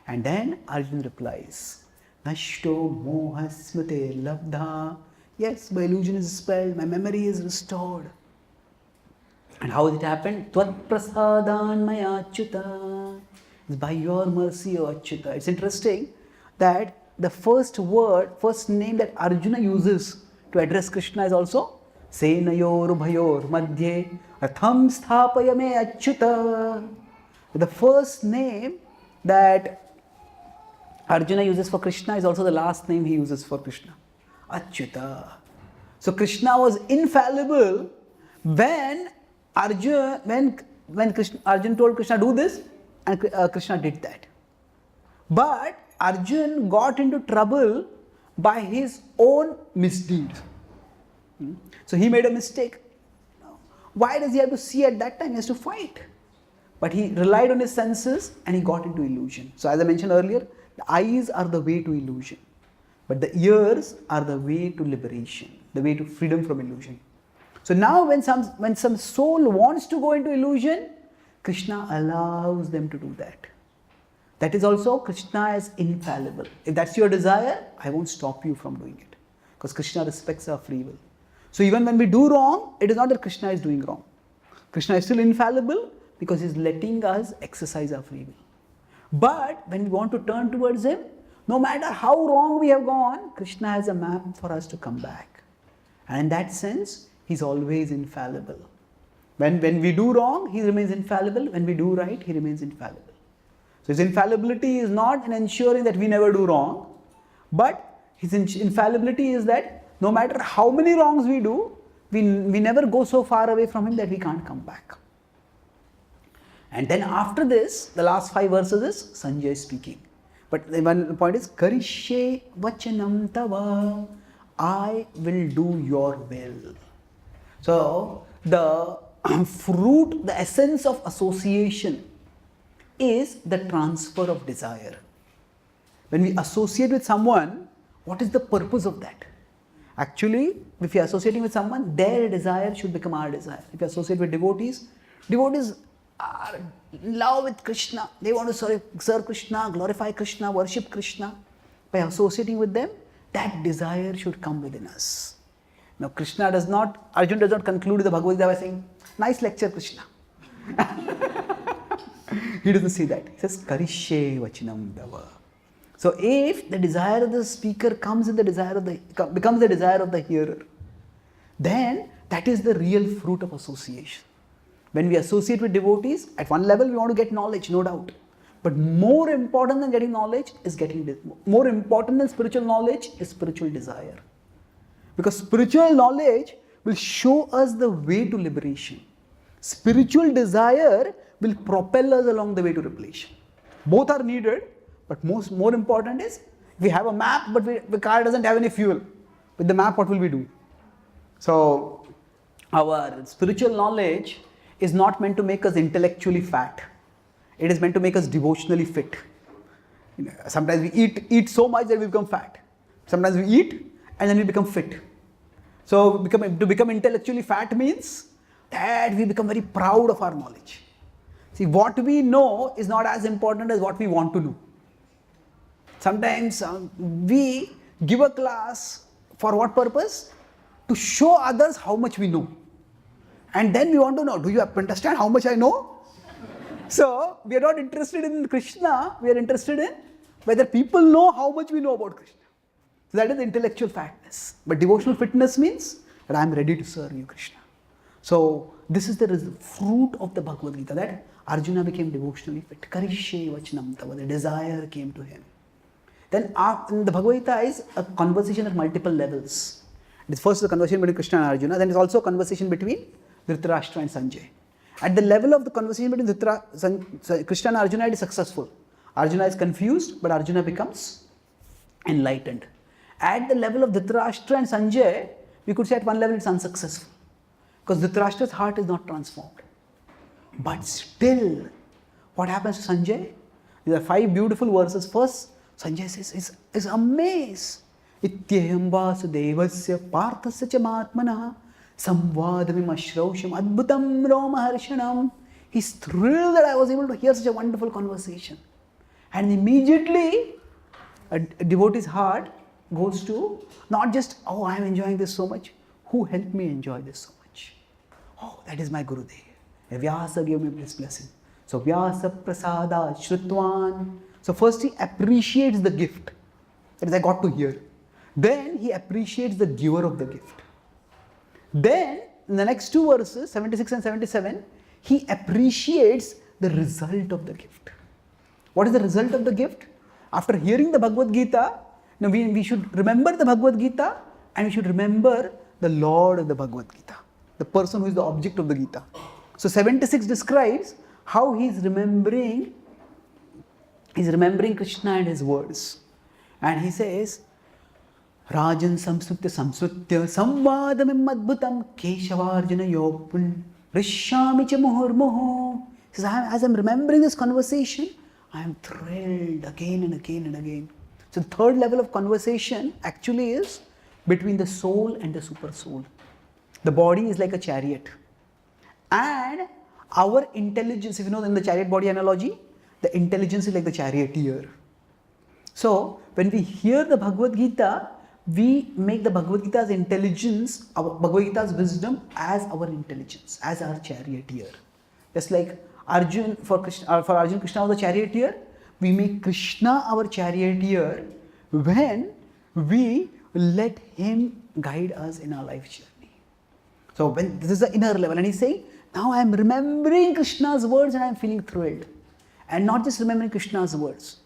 Speaker 1: And then Arjuna replies, Nashto moha smrite labdha. Yes, my illusion is dispelled, my memory is restored. And how it happened? Tvat prasadan maya achyuta. It's by your mercy, O Achyuta. It's interesting that the first name that Arjuna uses to address Krishna is also Senayor Bhayor Madhye Ratham Sthapaya Me Achyuta. The first name that Arjuna uses for Krishna is also the last name he uses for Krishna. Achyuta. So Krishna was infallible when Arjuna told Krishna, do this, and Krishna did that. But Arjuna got into trouble by his own misdeeds. So he made a mistake. Why does he have to see at that time? He has to fight. But he relied on his senses and he got into illusion. So as I mentioned earlier, the eyes are the way to illusion. But the ears are the way to liberation, the way to freedom from illusion. So now when some soul wants to go into illusion, Krishna allows them to do that. That is also Krishna is infallible. If that's your desire, I won't stop you from doing it. Because Krishna respects our free will. So even when we do wrong, it is not that Krishna is doing wrong. Krishna is still infallible because he is letting us exercise our free will. But when we want to turn towards him, no matter how wrong we have gone, Krishna has a map for us to come back. And in that sense, he's always infallible. When we do wrong, he remains infallible. When we do right, he remains infallible. So his infallibility is not in ensuring that we never do wrong, but his infallibility is that no matter how many wrongs we do, we never go so far away from him that we can't come back. And then after this, the last 5 verses is Sanjay speaking. But the one point is, Karishye vachanam tava, I will do your will. So the fruit, the essence of association is the transfer of desire. When we associate with someone, what is the purpose of that? Actually, if you are associating with someone, their desire should become our desire. If you associate with devotees are in love with Krishna. They want to serve Krishna, glorify Krishna, worship Krishna. By associating with them, that desire should come within us. Now, Arjuna does not conclude the Bhagavad Gita by saying, nice lecture, Krishna. He doesn't say that. He says, Karishye vachanam tava. So if the desire of the speaker becomes the desire of the hearer, then that is the real fruit of association. When we associate with devotees, at one level we want to get knowledge, no doubt. But more important than getting knowledge is more important than spiritual knowledge is spiritual desire. Because spiritual knowledge will show us the way to liberation. Spiritual desire will propel us along the way to revelation. Both are needed, but more important is, we have a map, but the car doesn't have any fuel. With the map, what will we do? So, our spiritual knowledge is not meant to make us intellectually fat. It is meant to make us devotionally fit. Sometimes we eat so much that we become fat. Sometimes we eat and then we become fit. So, to become intellectually fat means that we become very proud of our knowledge. See, what we know is not as important as what we want to know. Sometimes we give a class for what purpose? To show others how much we know. And then we want to know, do you understand how much I know? So, we are not interested in Krishna, we are interested in whether people know how much we know about Krishna. So, that is intellectual fatness. But devotional fitness means that I am ready to serve you, Krishna. So, this is the fruit of the Bhagavad Gita, that Arjuna became devotionally fit. Karishye vachanam tava, the desire came to him. Then the Bhagavad Gita is a conversation at multiple levels. It is first the conversation between Krishna and Arjuna, then it is also a conversation between Dhritarashtra and Sanjay. At the level of the conversation between Krishna and Arjuna, it is successful. Arjuna is confused, but Arjuna becomes enlightened. At the level of Dhritarashtra and Sanjay, we could say at one level it's unsuccessful. Because Dhritarashtra's heart is not transformed. But still, what happens to Sanjay? There are 5 beautiful verses. First, Sanjay says, is amazed. Ityaham vasudevasya parthasya cha matmana samvadamim ashrausham adbhutam romaharshanam. He's thrilled that I was able to hear such a wonderful conversation. And immediately, a devotee's heart goes to not just, oh, I am enjoying this so much. Who helped me enjoy this so much? Oh, that is my Gurudev. Vyasa gave me this blessing. So Vyasa prasada shrutvan. So first he appreciates the gift. That is, I got to hear. Then he appreciates the giver of the gift. Then in the next 2 verses, 76 and 77, he appreciates the result of the gift. What is the result of the gift? After hearing the Bhagavad Gita, now we should remember the Bhagavad Gita and we should remember the Lord of the Bhagavad Gita, the person who is the object of the Gita. So 76 describes how he is remembering Krishna and his words. And he says, Rajan samsutya samvadamim adbhutam keshavarjana yopun rishyami cha muhurmuhu. He says, as I'm remembering this conversation, I am thrilled again and again and again. So the third level of conversation actually is between the soul and the super soul. The body is like a chariot. And our intelligence, if you know in the chariot body analogy, the intelligence is like the charioteer. So when we hear the Bhagavad Gita, we make the Bhagavad Gita's intelligence, our Bhagavad Gita's wisdom as our intelligence, as our charioteer. Just like Arjun, for Arjun, Krishna was the charioteer, we make Krishna our charioteer when we let him guide us in our life journey. So when this is the inner level, and he's saying, now I am remembering Krishna's words and I am feeling thrilled. And not just remembering Krishna's words.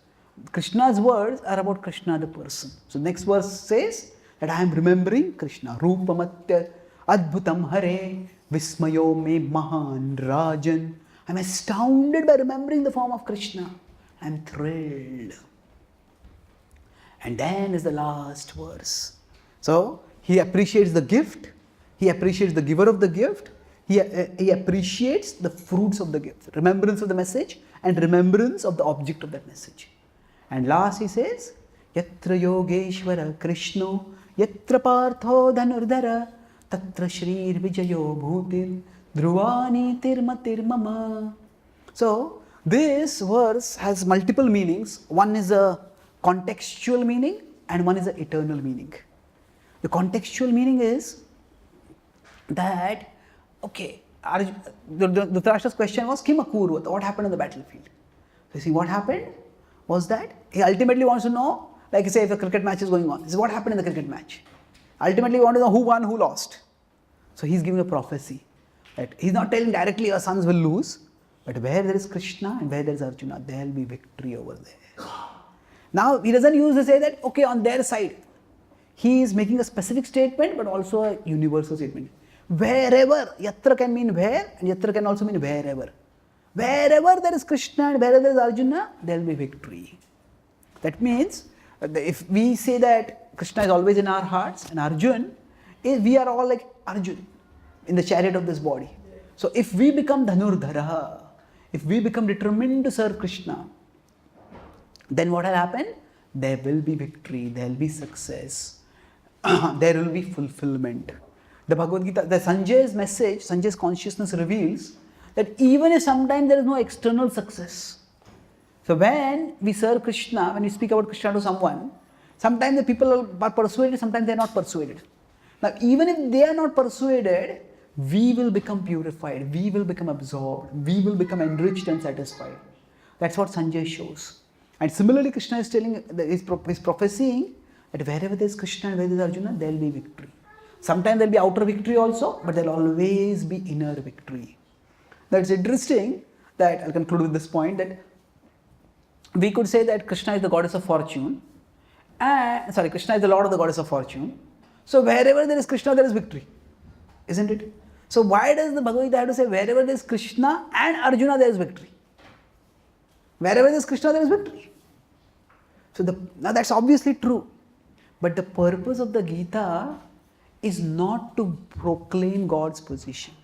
Speaker 1: Krishna's words are about Krishna the person. So next verse says that I am remembering Krishna. Rupamatya adbhutam hare vismayo me mahan rajan. I am astounded by remembering the form of Krishna. I am thrilled. And then is the last verse. So he appreciates the gift. He appreciates the giver of the gift. He appreciates the fruits of the gift. Remembrance of the message and remembrance of the object of that message. And last he says, Yatra Yogeshwara Krishno, Yatra Partho Dhanurdhara, Tatra Shrir Vijayo Bhutir, Dhruvani Tirma Mama. So this verse has multiple meanings. One is a contextual meaning and one is an eternal meaning. The contextual meaning is that, okay, the Dhritarashtra's question was, Kim Akurvat, what happened on the battlefield? So you see, what happened was that he ultimately wants to know, like say if a cricket match is going on, this is what happened in the cricket match. Ultimately he wants to know who won, who lost. So he's giving a prophecy. Right? He's not telling directly our sons will lose, but where there is Krishna and where there is Arjuna, there will be victory over there. Now he doesn't use to say that, okay, on their side. He is making a specific statement but also a universal statement. Wherever, yatra can mean where and yatra can also mean wherever. Wherever there is Krishna and wherever there is Arjuna, there will be victory. That means, if we say that Krishna is always in our hearts and Arjun, we are all like Arjun in the chariot of this body. So if we become Dhanurdhara, if we become determined to serve Krishna, then what will happen? There will be victory, there will be success, there will be fulfillment. The Bhagavad Gita, the Sanjay's message, Sanjay's consciousness reveals that even if sometimes there is no external success. So when we serve Krishna, when we speak about Krishna to someone, sometimes the people are persuaded, sometimes they are not persuaded. Now even if they are not persuaded, we will become purified, we will become absorbed, we will become enriched and satisfied. That's what Sanjay shows. And similarly Krishna is telling, is prophesying that wherever there is Krishna and where there is Arjuna, there will be victory. Sometimes there will be outer victory also, but there will always be inner victory. Now it's interesting that, I'll conclude with this point, that we could say that Krishna is the goddess of fortune, and, Krishna is the lord of the goddess of fortune. So wherever there is Krishna, there is victory, isn't it? So why does the Bhagavad Gita have to say wherever there is Krishna and Arjuna there is victory? Wherever there is Krishna there is victory. So now that's obviously true. But the purpose of the Gita is not to proclaim God's position.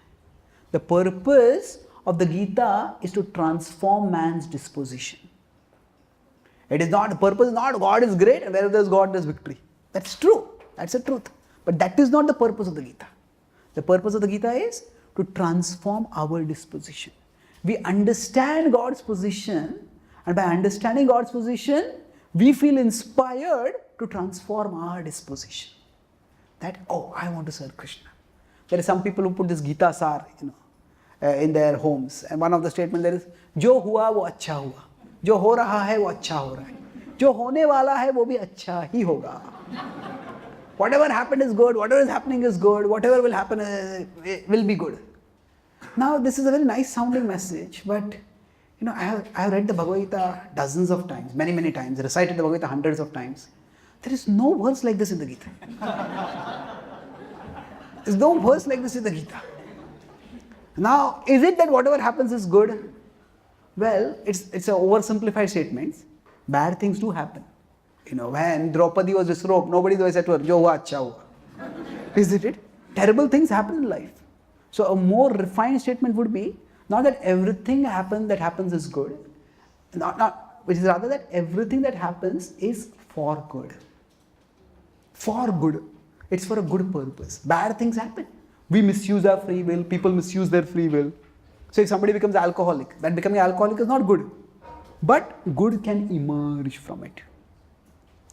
Speaker 1: The purpose of the Gita is to transform man's disposition. It is not, the purpose is not God is great and wherever there is God there is victory. That's true. That's the truth. But that is not the purpose of the Gita. The purpose of the Gita is to transform our disposition. We understand God's position, and by understanding God's position, we feel inspired to transform our disposition. That, oh, I want to serve Krishna. There are some people who put this Gita Sar, in their homes. And one of the statements there is, Jo hua wo acha hua. Jo ho raha hai wo acha ho raha hai. Jo hone wala hai wo bhi acha hi hoga. Whatever happened is good, whatever is happening is good, whatever will happen will be good. Now this is a very nice sounding message, but I have read the Bhagavad Gita dozens of times, many times, recited the Bhagavad Gita hundreds of times. There is no verse like this in the Gita. There is no verse like this in the Gita. Now, is it that whatever happens is good? Well, it's an oversimplified statement. Bad things do happen. When Draupadi was disrobed, nobody said to her, Jo hua acha hua. Isn't it? Terrible things happen in life. So a more refined statement would be, not that everything that happens is good, which is rather that everything that happens is for good. For good. It's for a good purpose. Bad things happen. We misuse our free will, people misuse their free will. So if somebody becomes alcoholic, that becoming alcoholic is not good. But good can emerge from it.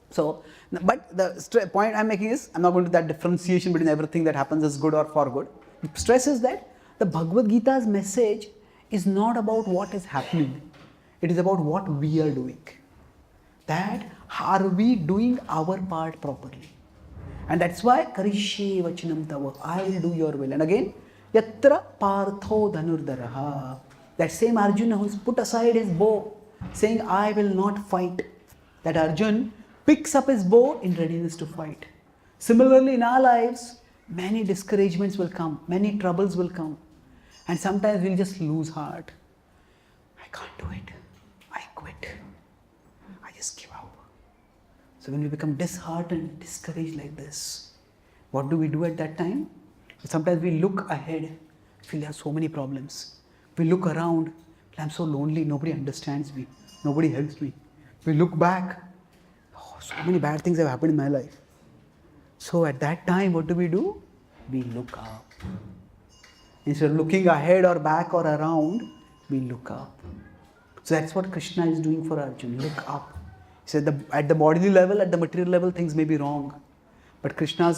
Speaker 1: So, but the point I'm making is, I'm not going to that differentiation between everything that happens is good or for good. The stress is that the Bhagavad Gita's message is not about what is happening. It is about what we are doing. That, are we doing our part properly? And that's why, Karishe vachanam tava, I will do your will. And again, yatra partho dhanurdaraha. That same Arjuna who's put aside his bow, saying, I will not fight. That Arjuna picks up his bow in readiness to fight. Similarly, in our lives, many discouragements will come, many troubles will come. And sometimes we'll just lose heart. I can't do it. I quit. I just give up. So when we become disheartened, discouraged like this, what do we do at that time? Sometimes we look ahead, feel there are so many problems. We look around, I'm so lonely, nobody understands me, nobody helps me. We look back, oh, so many bad things have happened in my life. So at that time, what do? We look up. Instead of looking ahead or back or around, we look up. So that's what Krishna is doing for Arjuna. Look up. He said at the bodily level, at the material level, things may be wrong. But Krishna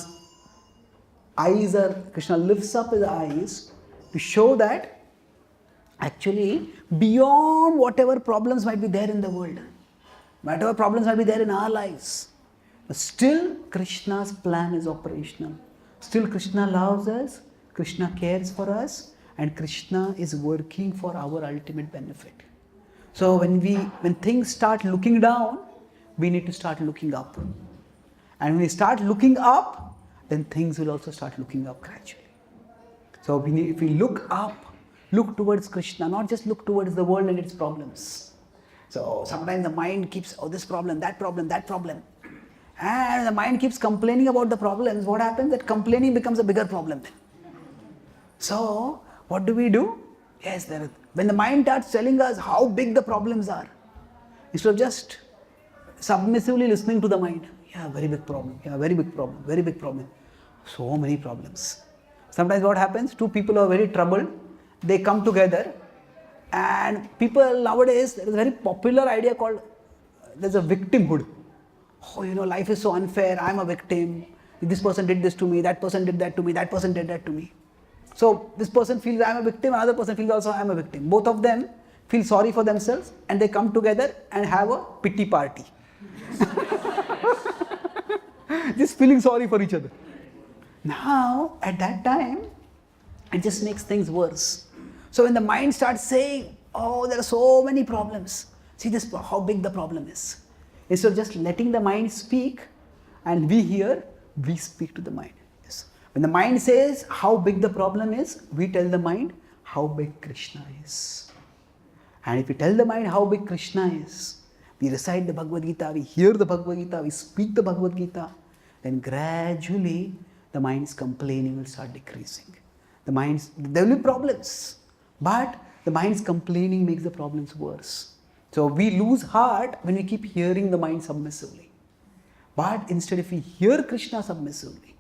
Speaker 1: lifts up his eyes to show that actually beyond whatever problems might be there in the world, whatever problems might be there in our lives, but still Krishna's plan is operational. Still Krishna loves us, Krishna cares for us, and Krishna is working for our ultimate benefit. So when things start looking down, we need to start looking up. And when we start looking up, then things will also start looking up gradually. So if we look up, look towards Krishna, not just look towards the world and its problems. So sometimes the mind keeps, this problem, that problem, that problem. And the mind keeps complaining about the problems. What happens? That complaining becomes a bigger problem then. So what do? Yes, when the mind starts telling us how big the problems are, instead of just submissively listening to the mind, yeah, very big problem, yeah, very big problem, very big problem. So many problems. Sometimes what happens? Two people who are very troubled, they come together, and people nowadays, there is a very popular idea called, there's a victimhood. Oh, life is so unfair, I'm a victim, this person did this to me, that person did that to me, that person did that to me. So this person feels I'm a victim, another person feels also I'm a victim. Both of them feel sorry for themselves and they come together and have a pity party. Just feeling sorry for each other. Now, at that time, it just makes things worse. So when the mind starts saying, oh, there are so many problems, see this, how big the problem is. Instead of just letting the mind speak and we hear, we speak to the mind. Yes. When the mind says how big the problem is, we tell the mind how big Krishna is. And if we tell the mind how big Krishna is, we recite the Bhagavad Gita, we hear the Bhagavad Gita, we speak the Bhagavad Gita, then gradually the mind's complaining will start decreasing. There will be problems, but the mind's complaining makes the problems worse. So we lose heart when we keep hearing the mind submissively. But instead, if we hear Krishna submissively,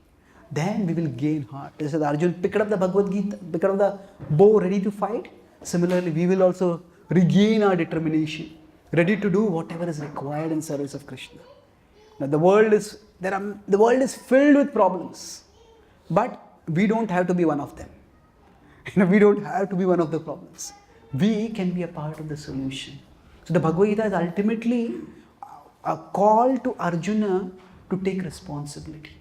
Speaker 1: then we will gain heart. Just as Arjun picked up the Bhagavad Gita, picked up the bow ready to fight, similarly we will also regain our determination, ready to do whatever is required in service of Krishna. Now the world is filled with problems, but we don't have to be one of them. We don't have to be one of the problems. We can be a part of the solution. So the Bhagavad Gita is ultimately a call to Arjuna to take responsibility.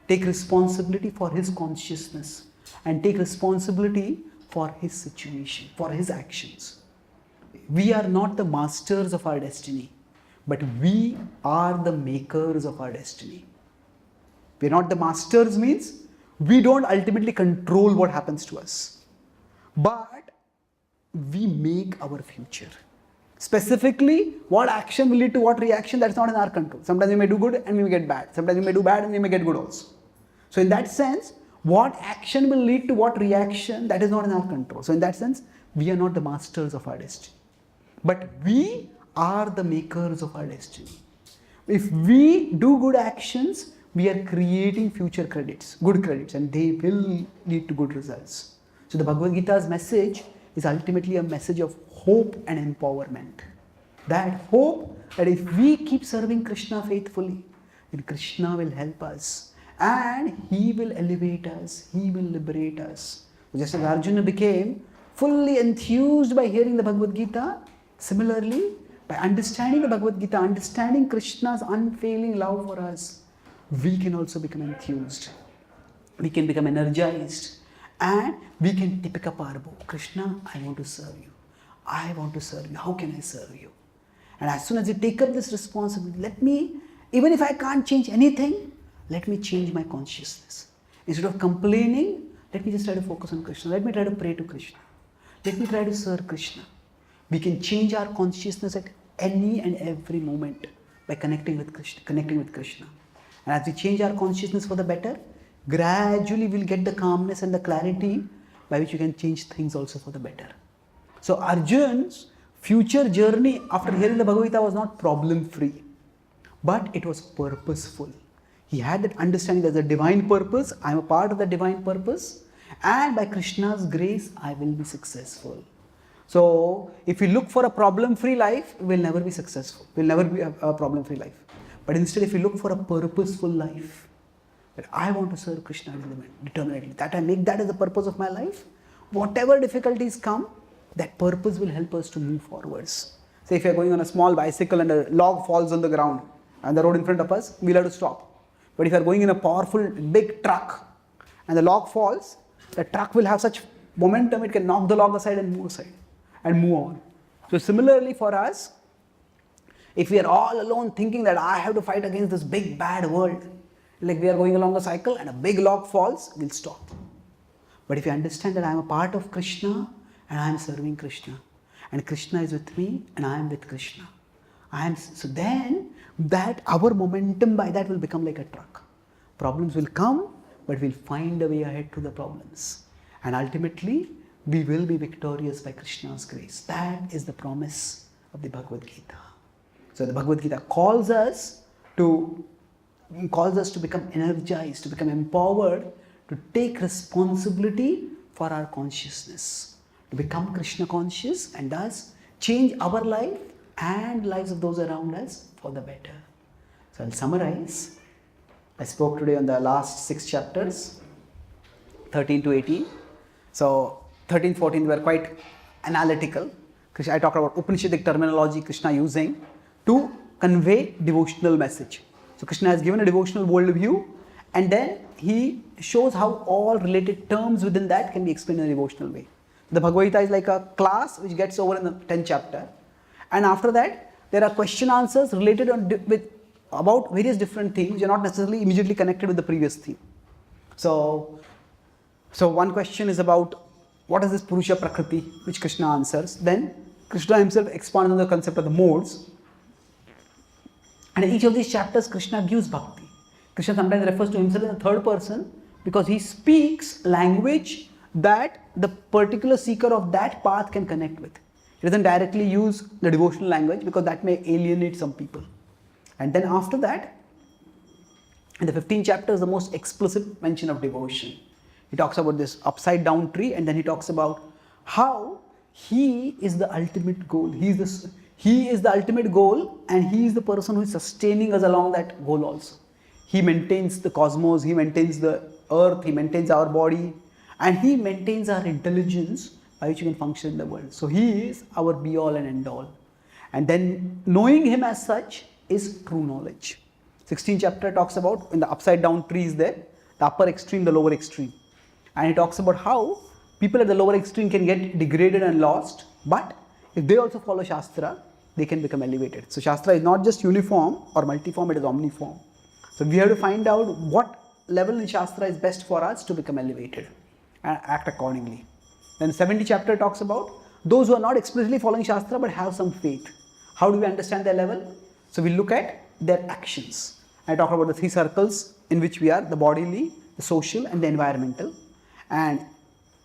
Speaker 1: Take responsibility for his consciousness and take responsibility for his situation, for his actions. We are not the masters of our destiny, but we are the makers of our destiny. We are not the masters means we don't ultimately control what happens to us, but we make our future. Specifically, what action will lead to what reaction, that's not in our control. Sometimes we may do good and we may get bad. Sometimes we may do bad and we may get good also. So in that sense, what action will lead to what reaction, that is not in our control. So in that sense, we are not the masters of our destiny, but we are the makers of our destiny. If we do good actions, we are creating future credits, good credits, and they will lead to good results. So the Bhagavad Gita's message is ultimately a message of hope and empowerment. That hope that if we keep serving Krishna faithfully, then Krishna will help us and he will elevate us, he will liberate us. Just as Arjuna became fully enthused by hearing the Bhagavad Gita, similarly, by understanding the Bhagavad Gita, understanding Krishna's unfailing love for us, we can also become enthused. We can become energized. And we can pick up our bow. Krishna, I want to serve you. I want to serve you. How can I serve you? And as soon as you take up this responsibility, even if I can't change anything, let me change my consciousness. Instead of complaining, let me just try to focus on Krishna. Let me try to pray to Krishna. Let me try to serve Krishna. We can change our consciousness at any and every moment by connecting with Krishna. And as we change our consciousness for the better, gradually we'll get the calmness and the clarity by which you can change things also for the better. So Arjun's future journey after hearing the Bhagavad Gita was not problem-free, but it was purposeful. He had that understanding there's a divine purpose, I'm a part of the divine purpose, and by Krishna's grace, I will be successful. So if we look for a problem-free life, we'll never be successful. We'll never be a problem-free life. But instead, if we look for a purposeful life, that I want to serve Krishna determinedly, that I make that as the purpose of my life, whatever difficulties come, that purpose will help us to move forwards. Say if you are going on a small bicycle and a log falls on the ground and the road in front of us, we'll have to stop. But if you are going in a powerful big truck and the log falls, the truck will have such momentum, it can knock the log aside and move on. So similarly for us, if we are all alone thinking that I have to fight against this big bad world, like we are going along a cycle and a big log falls, we'll stop. But if you understand that I am a part of Krishna and I am serving Krishna, and Krishna is with me and I am with Krishna, so then that our momentum by that will become like a truck. Problems will come, but we'll find a way ahead to the problems. And ultimately, we will be victorious by Krishna's grace. That is the promise of the Bhagavad Gita. So the Bhagavad Gita calls us to become energized, to become empowered, to take responsibility for our consciousness, to become Krishna conscious and thus change our life and lives of those around us for the better. So I'll summarize. I spoke today on the last 6 chapters, 13 to 18. So 13, 14 were quite analytical. I talked about Upanishadic terminology Krishna using to convey devotional message. So Krishna has given a devotional worldview and then he shows how all related terms within that can be explained in a devotional way. The Bhagavad Gita is like a class which gets over in the 10th chapter, and after that there are question answers related about various different themes which are not necessarily immediately connected with the previous theme. So one question is about what is this Purusha Prakriti, which Krishna answers. Then Krishna himself expands on the concept of the modes. And in each of these chapters, Krishna gives bhakti. Krishna sometimes refers to himself in the third person because he speaks language that the particular seeker of that path can connect with. He doesn't directly use the devotional language because that may alienate some people. And then after that, in the 15th chapter is the most explicit mention of devotion. He talks about this upside down tree, and then he talks about how he is the ultimate goal. He is the ultimate goal, and he is the person who is sustaining us along that goal also. He maintains the cosmos, he maintains the earth, he maintains our body, and he maintains our intelligence by which we can function in the world. So he is our be all and end all. And then knowing him as such is true knowledge. 16th chapter talks about when the upside down tree is there, the upper extreme, the lower extreme. And he talks about how people at the lower extreme can get degraded and lost, but if they also follow Shastra, they can become elevated. So Shastra is not just uniform or multiform, it is omniform. So we have to find out what level in Shastra is best for us to become elevated and act accordingly. Then 70th chapter talks about those who are not explicitly following Shastra but have some faith. How do we understand their level? So we look at their actions. I talk about the three circles in which we are, the bodily, the social and the environmental. And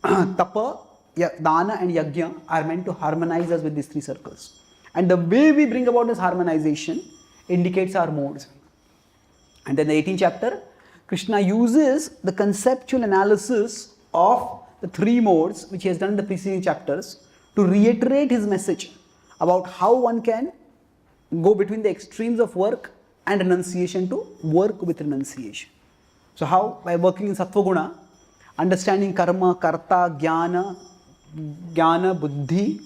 Speaker 1: Tapa, Dana and Yajna are meant to harmonize us with these three circles. And the way we bring about this harmonization indicates our modes. And then the 18th chapter, Krishna uses the conceptual analysis of the three modes which he has done in the preceding chapters to reiterate his message about how one can go between the extremes of work and renunciation to work with renunciation. So how? By working in Sattva Guna, understanding karma, karta, jnana, buddhi,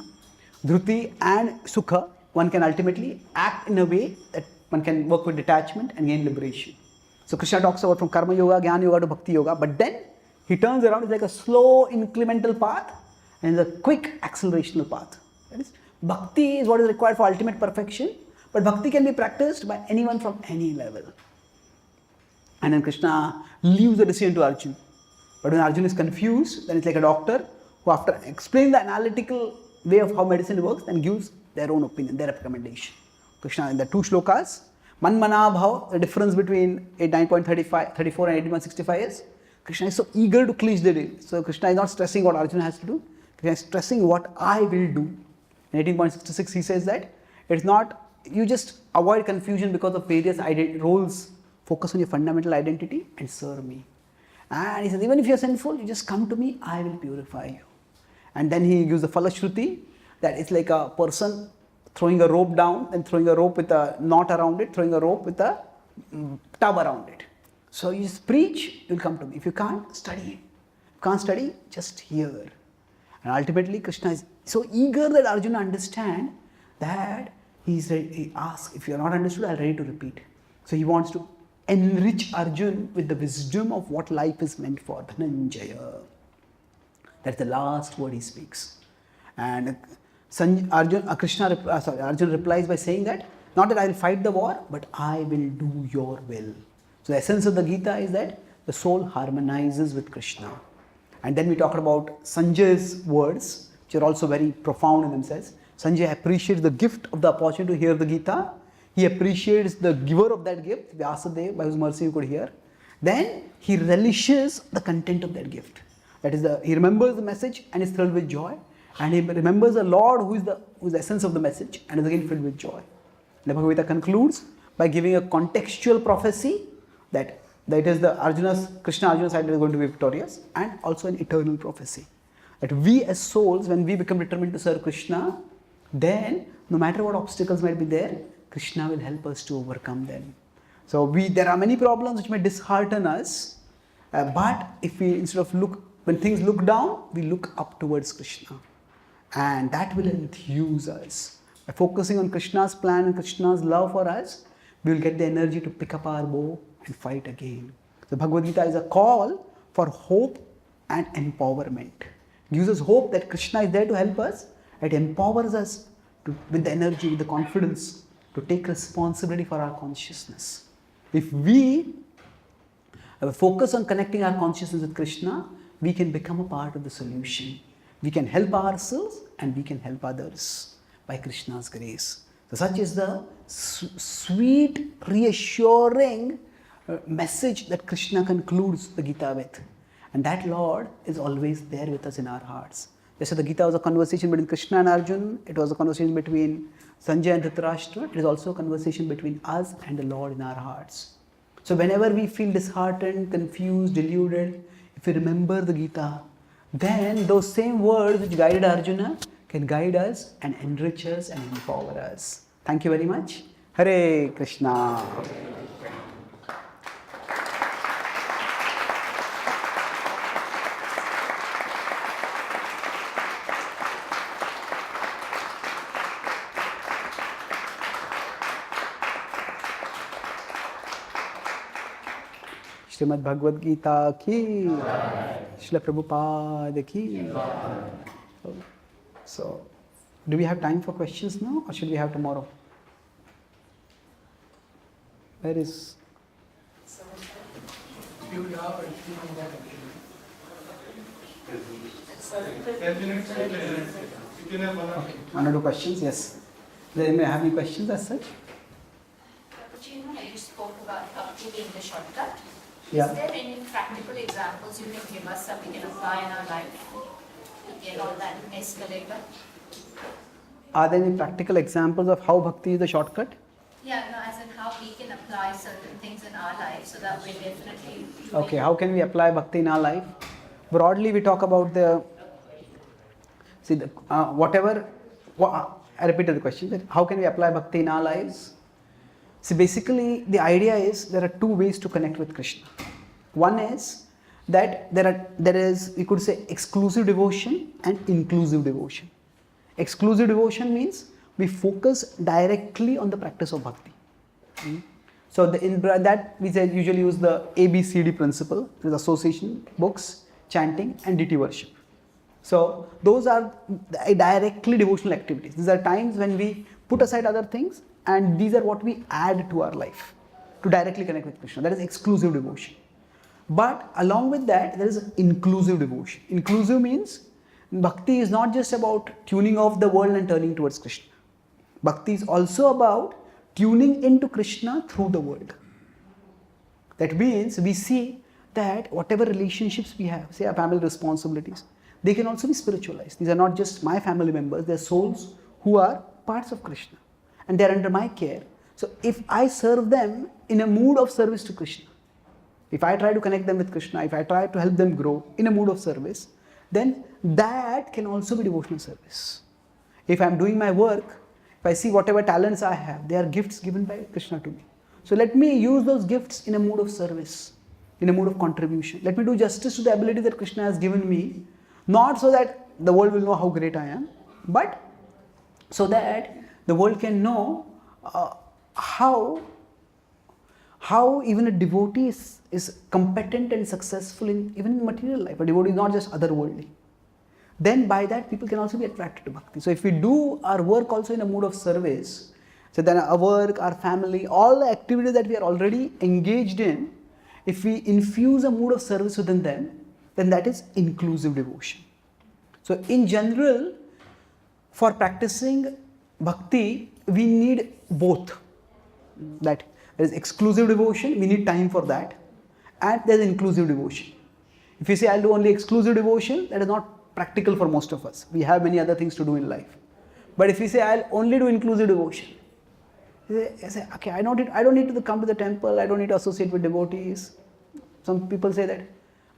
Speaker 1: dhruti and sukha, one can ultimately act in a way that one can work with detachment and gain liberation. So Krishna talks about from karma yoga, jnana yoga to bhakti yoga, but then he turns around, it's like a slow incremental path and a quick accelerational path. That is, bhakti is what is required for ultimate perfection, but bhakti can be practiced by anyone from any level. And then Krishna leaves the decision to Arjuna. But when Arjuna is confused, then it's like a doctor who after explaining the analytical way of how medicine works, then gives their own opinion, their recommendation. Krishna in the two shlokas, Manmana Bhav, the difference between 9.34 and 18.65 is, Krishna is so eager to clinch the deal. So Krishna is not stressing what Arjuna has to do, Krishna is stressing what I will do. In 18.66 he says that, it's not, you just avoid confusion because of various roles, focus on your fundamental identity and serve me. And he says, even if you are sinful, you just come to me, I will purify you. And then he gives the Falashruti, that it's like a person throwing a rope down and throwing a rope with a knot around it, throwing a rope with a tub around it. So you just preach, you'll come to me. If you can't, study. If you can't study, just hear. And ultimately, Krishna is so eager that Arjuna understand that he asks, if you are not understood, I am ready to repeat. So he wants to enrich Arjuna with the wisdom of what life is meant for. Dhananjaya. That's the last word he speaks. And Arjuna replies by saying that, not that I will fight the war, but I will do your will. So the essence of the Gita is that the soul harmonizes with Krishna. And then we talked about Sanjay's words, which are also very profound in themselves. Sanjay appreciates the gift of the opportunity to hear the Gita. He appreciates the giver of that gift, Vyasadeva, by whose mercy you could hear. Then he relishes the content of that gift. That is, he remembers the message and is filled with joy. And he remembers the Lord who is the essence of the message and is again filled with joy. The Bhagavad Gita concludes by giving a contextual prophecy that is the Krishna Arjuna side is going to be victorious, and also an eternal prophecy. That we as souls, when we become determined to serve Krishna, then no matter what obstacles might be there, Krishna will help us to overcome them. So there are many problems which may dishearten us, but if we when things look down, we look up towards Krishna. And that will enthuse us. By focusing on Krishna's plan and Krishna's love for us, we will get the energy to pick up our bow and fight again. The Bhagavad Gita is a call for hope and empowerment. It gives us hope that Krishna is there to help us. It empowers us with the energy, with the confidence to take responsibility for our consciousness. If we focus on connecting our consciousness with Krishna, we can become a part of the solution. We can help ourselves and we can help others by Krishna's grace. So such is the sweet, reassuring message that Krishna concludes the Gita with. And that Lord is always there with us in our hearts. Just as the Gita was a conversation between Krishna and Arjuna, it was a conversation between Sanjay and Dhritarashtra, it is also a conversation between us and the Lord in our hearts. So whenever we feel disheartened, confused, deluded, if we remember the Gita, then those same words which guided Arjuna can guide us and enrich us and empower us. Thank you very much. Hare Krishna. Śrīmad Bhāgavad ki, Srila Prabhupada ki. So, do we have time for questions now or should we have tomorrow? Where is?
Speaker 2: You have
Speaker 1: Okay. One or two questions? Yes. Do you have any questions as such?
Speaker 3: You spoke about bhakti being the shortcut.
Speaker 1: Yeah.
Speaker 3: Is there any practical examples you can give us that we can apply in our life to get all that escalator?
Speaker 1: Are there any practical examples of how bhakti is the shortcut?
Speaker 3: Yeah, no, as in how we can apply certain things in our life so that we're definitely doing.
Speaker 1: Okay, how can we apply bhakti in our life? Broadly, we talk about the, I repeated the question, that how can we apply bhakti in our lives? See, basically, the idea is there are two ways to connect with Krishna. One is that there is, we could say, exclusive devotion and inclusive devotion. Exclusive devotion means we focus directly on the practice of bhakti. So in that we usually use the ABCD principle, with association, books, chanting and deity worship. So those are directly devotional activities. These are times when we put aside other things and these are what we add to our life to directly connect with Krishna. That is exclusive devotion. But along with that, there is inclusive devotion. Inclusive means bhakti is not just about tuning off the world and turning towards Krishna. Bhakti is also about tuning into Krishna through the world. That means we see that whatever relationships we have, say our family responsibilities, they can also be spiritualized. These are not just my family members, they are souls who are parts of Krishna and they are under my care. So if I serve them in a mood of service to Krishna, if I try to connect them with Krishna, if I try to help them grow in a mood of service, then that can also be devotional service. If I am doing my work, if I see whatever talents I have, they are gifts given by Krishna to me. So let me use those gifts in a mood of service, in a mood of contribution. Let me do justice to the ability that Krishna has given me, not so that the world will know how great I am, but so that the world can know how even a devotee is competent and successful in even material life. A devotee is not just otherworldly. Then by that people can also be attracted to bhakti. So if we do our work also in a mood of service, so then our work, our family, all the activities that we are already engaged in, if we infuse a mood of service within them, then that is inclusive devotion. So in general, for practicing bhakti, we need both. That there is exclusive devotion, we need time for that, and there is inclusive devotion. If you say I'll do only exclusive devotion, that is not practical for most of us. We have many other things to do in life. But if you say I'll only do inclusive devotion, you say okay, I don't need to come to the temple, I don't need to associate with devotees. Some people say that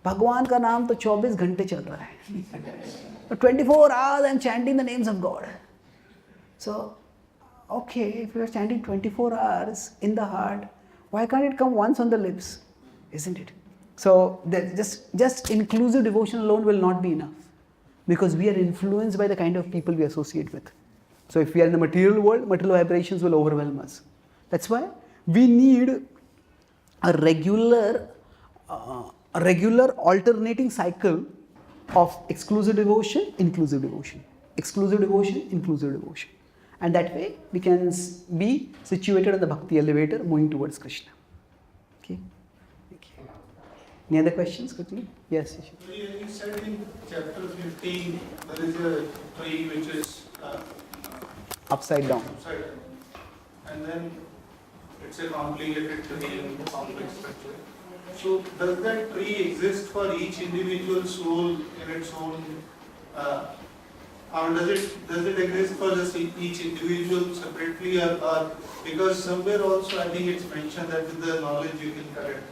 Speaker 1: Bhagwan ka naam to 24 ghante chal raha hai. 24 hours I am chanting the names of God. So, okay, if you are chanting 24 hours in the heart, why can't it come once on the lips? Isn't it? So, just inclusive devotion alone will not be enough, because we are influenced by the kind of people we associate with. So, if we are in the material world, material vibrations will overwhelm us. That's why we need a regular alternating cycle of exclusive devotion, inclusive devotion, exclusive devotion, inclusive devotion. And that way we can be situated on the bhakti elevator moving towards Krishna. Okay? Thank you. Any other questions quickly? Yes, Yashu.
Speaker 4: You said in chapter 15 there is a tree which is
Speaker 1: Upside down.
Speaker 4: upside down. And then it's a complicated tree and complex structure. So does that tree exist for each individual soul in its own, or does it exist for just each individual separately, or because somewhere also I think it's mentioned that with the knowledge you can correct.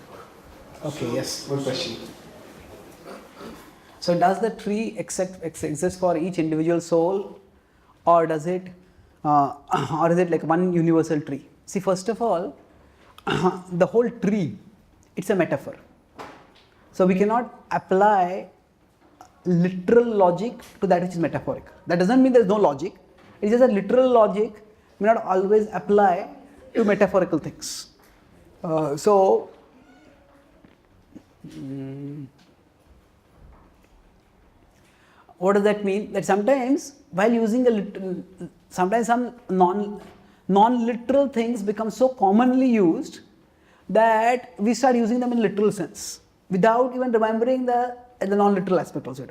Speaker 1: Okay,
Speaker 4: So-
Speaker 1: yes, good question. So does the tree exist for each individual soul, or does it, or is it like one universal tree? See, first of all, the whole tree, it's a metaphor. So we cannot apply literal logic to that which is metaphoric. That doesn't mean there is no logic. It's just that literal logic may not always apply to metaphorical things. What does that mean? That sometimes while using sometimes some non-literal things become so commonly used that we start using them in literal sense without even remembering the non-literal aspect also.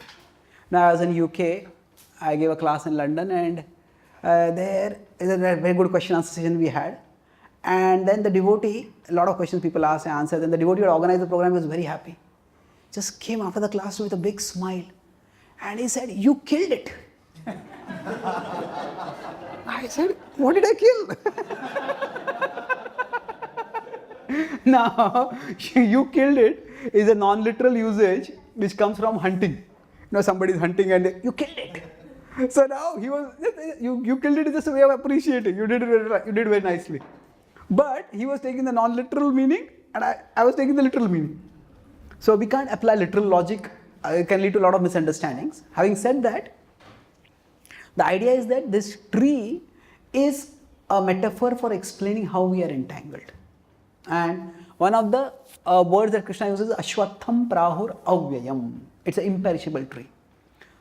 Speaker 1: Now I was in UK, I gave a class in London, and there is a very good question answer session we had. And then the devotee, a lot of questions people asked and answered, and the devotee who had organized the program was very happy. Just came after the class with a big smile. And he said, "You killed it." I said, "What did I kill?" Now, "you killed it" is a non-literal usage which comes from hunting. You know, somebody is hunting and you killed it. So now he was, you killed it is just a way of appreciating. You did it very nicely. But he was taking the non-literal meaning and I was taking the literal meaning. So we can't apply literal logic. It can lead to a lot of misunderstandings. Having said that, the idea is that this tree is a metaphor for explaining how we are entangled. And one of the words that Krishna uses is Ashwatham Prahur Avyayam. It's an imperishable tree.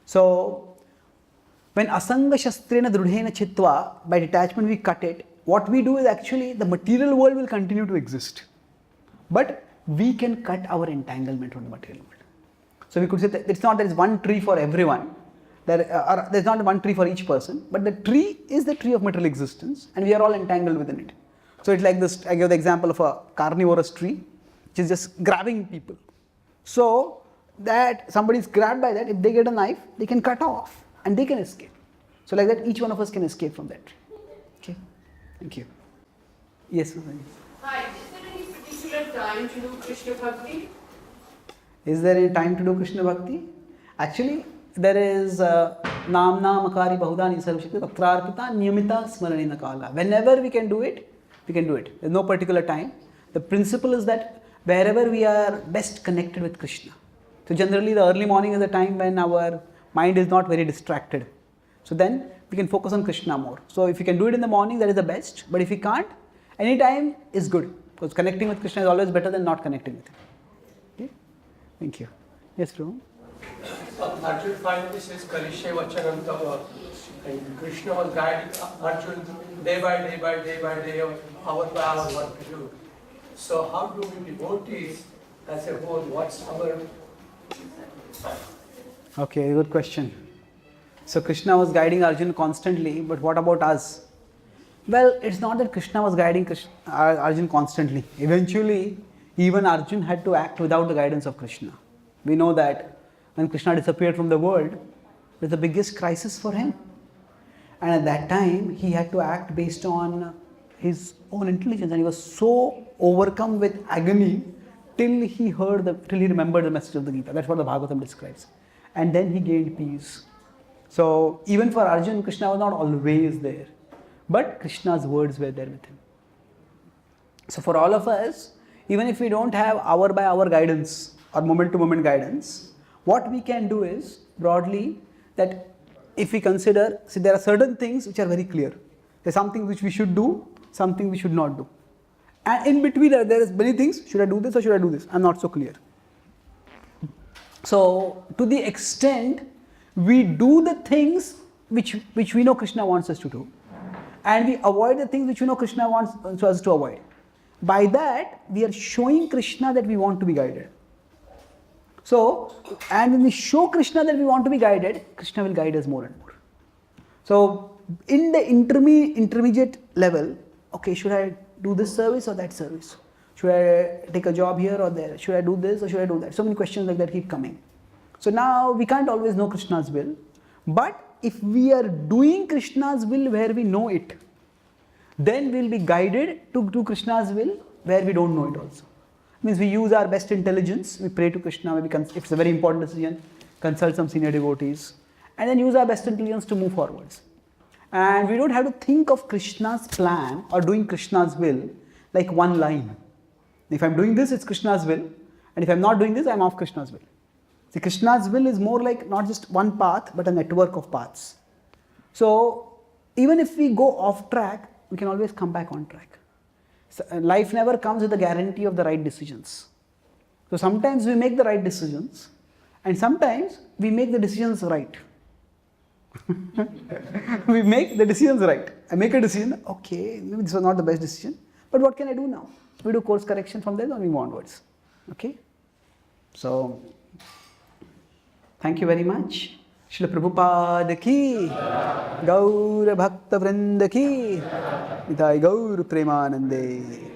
Speaker 1: So when Asanga Shastrena Drudhena Chitva, by detachment we cut it, what we do is actually the material world will continue to exist. But we can cut our entanglement from the material world. So we could say that it's not that there is one tree for everyone, there's not one tree for each person, but the tree is the tree of material existence and we are all entangled within it. So it's like this, I gave the example of a carnivorous tree, which is just grabbing people. So that somebody is grabbed by that, if they get a knife, they can cut off and they can escape. So like that, each one of us can escape from that tree. Okay, thank you. Yes, Swami.
Speaker 5: Hi, is there any particular time to do Krishna Bhakti?
Speaker 1: Is there any time to do Krishna Bhakti? Actually, there is Namna Makari Bahudani Sarvashakti Vakrarpita Niyamita Smaranena Kala. Whenever we can do it, we can do it. There's no particular time. The principle is that wherever we are best connected with Krishna. So generally the early morning is the time when our mind is not very distracted. So then we can focus on Krishna more. So if you can do it in the morning, that is the best. But if you can't, any time is good. Because connecting with Krishna is always better than not connecting with him. Okay? Thank you. Yes, Prabhu?
Speaker 2: Arjun finally says Karishe Charan, and Krishna was guiding Arjun day by day, hour by hour what to do. So how do we devotees as a whole, what's our...
Speaker 1: Okay, good question. So Krishna was guiding Arjun constantly, but what about us? Well, it's not that Krishna was guiding Arjun constantly. Eventually, even Arjun had to act without the guidance of Krishna. We know that when Krishna disappeared from the world, it was the biggest crisis for him. And at that time, he had to act based on his own intelligence, and he was so overcome with agony till he remembered the message of the Gita. That's what the Bhagavatam describes. And then he gained peace. So even for Arjun, Krishna was not always there, but Krishna's words were there with him. So for all of us, even if we don't have hour by hour guidance or moment to moment guidance, what we can do is broadly that if we consider, see, there are certain things which are very clear. There's something which we should do, something we should not do. And in between there is many things, should I do this or should I do this? I'm not so clear. So to the extent we do the things which we know Krishna wants us to do, and we avoid the things which we know Krishna wants us to avoid. By that, we are showing Krishna that we want to be guided. So, and when we show Krishna that we want to be guided, Krishna will guide us more and more. So, in the intermediate level, okay, should I do this service or that service? Should I take a job here or there? Should I do this or should I do that? So many questions like that keep coming. So now we can't always know Krishna's will, but if we are doing Krishna's will where we know it, then we'll be guided to do Krishna's will where we don't know it also. Means we use our best intelligence, we pray to Krishna, maybe if it's a very important decision, consult some senior devotees, and then use our best intelligence to move forwards. And we don't have to think of Krishna's plan or doing Krishna's will like one line. If I'm doing this, it's Krishna's will, and if I'm not doing this, I'm off Krishna's will. See, Krishna's will is more like not just one path, but a network of paths. So, even if we go off track, we can always come back on track. So, life never comes with a guarantee of the right decisions. So, sometimes we make the right decisions, and sometimes we make the decisions right. We make the decisions right. I make a decision, okay, maybe this was not the best decision, but what can I do now? We do course correction from there, then we move onwards. Okay? So, thank you very much. Srila Prabhupada ki, Gaura Bhakta Vrinda ki, Nitai Gaur Premanande.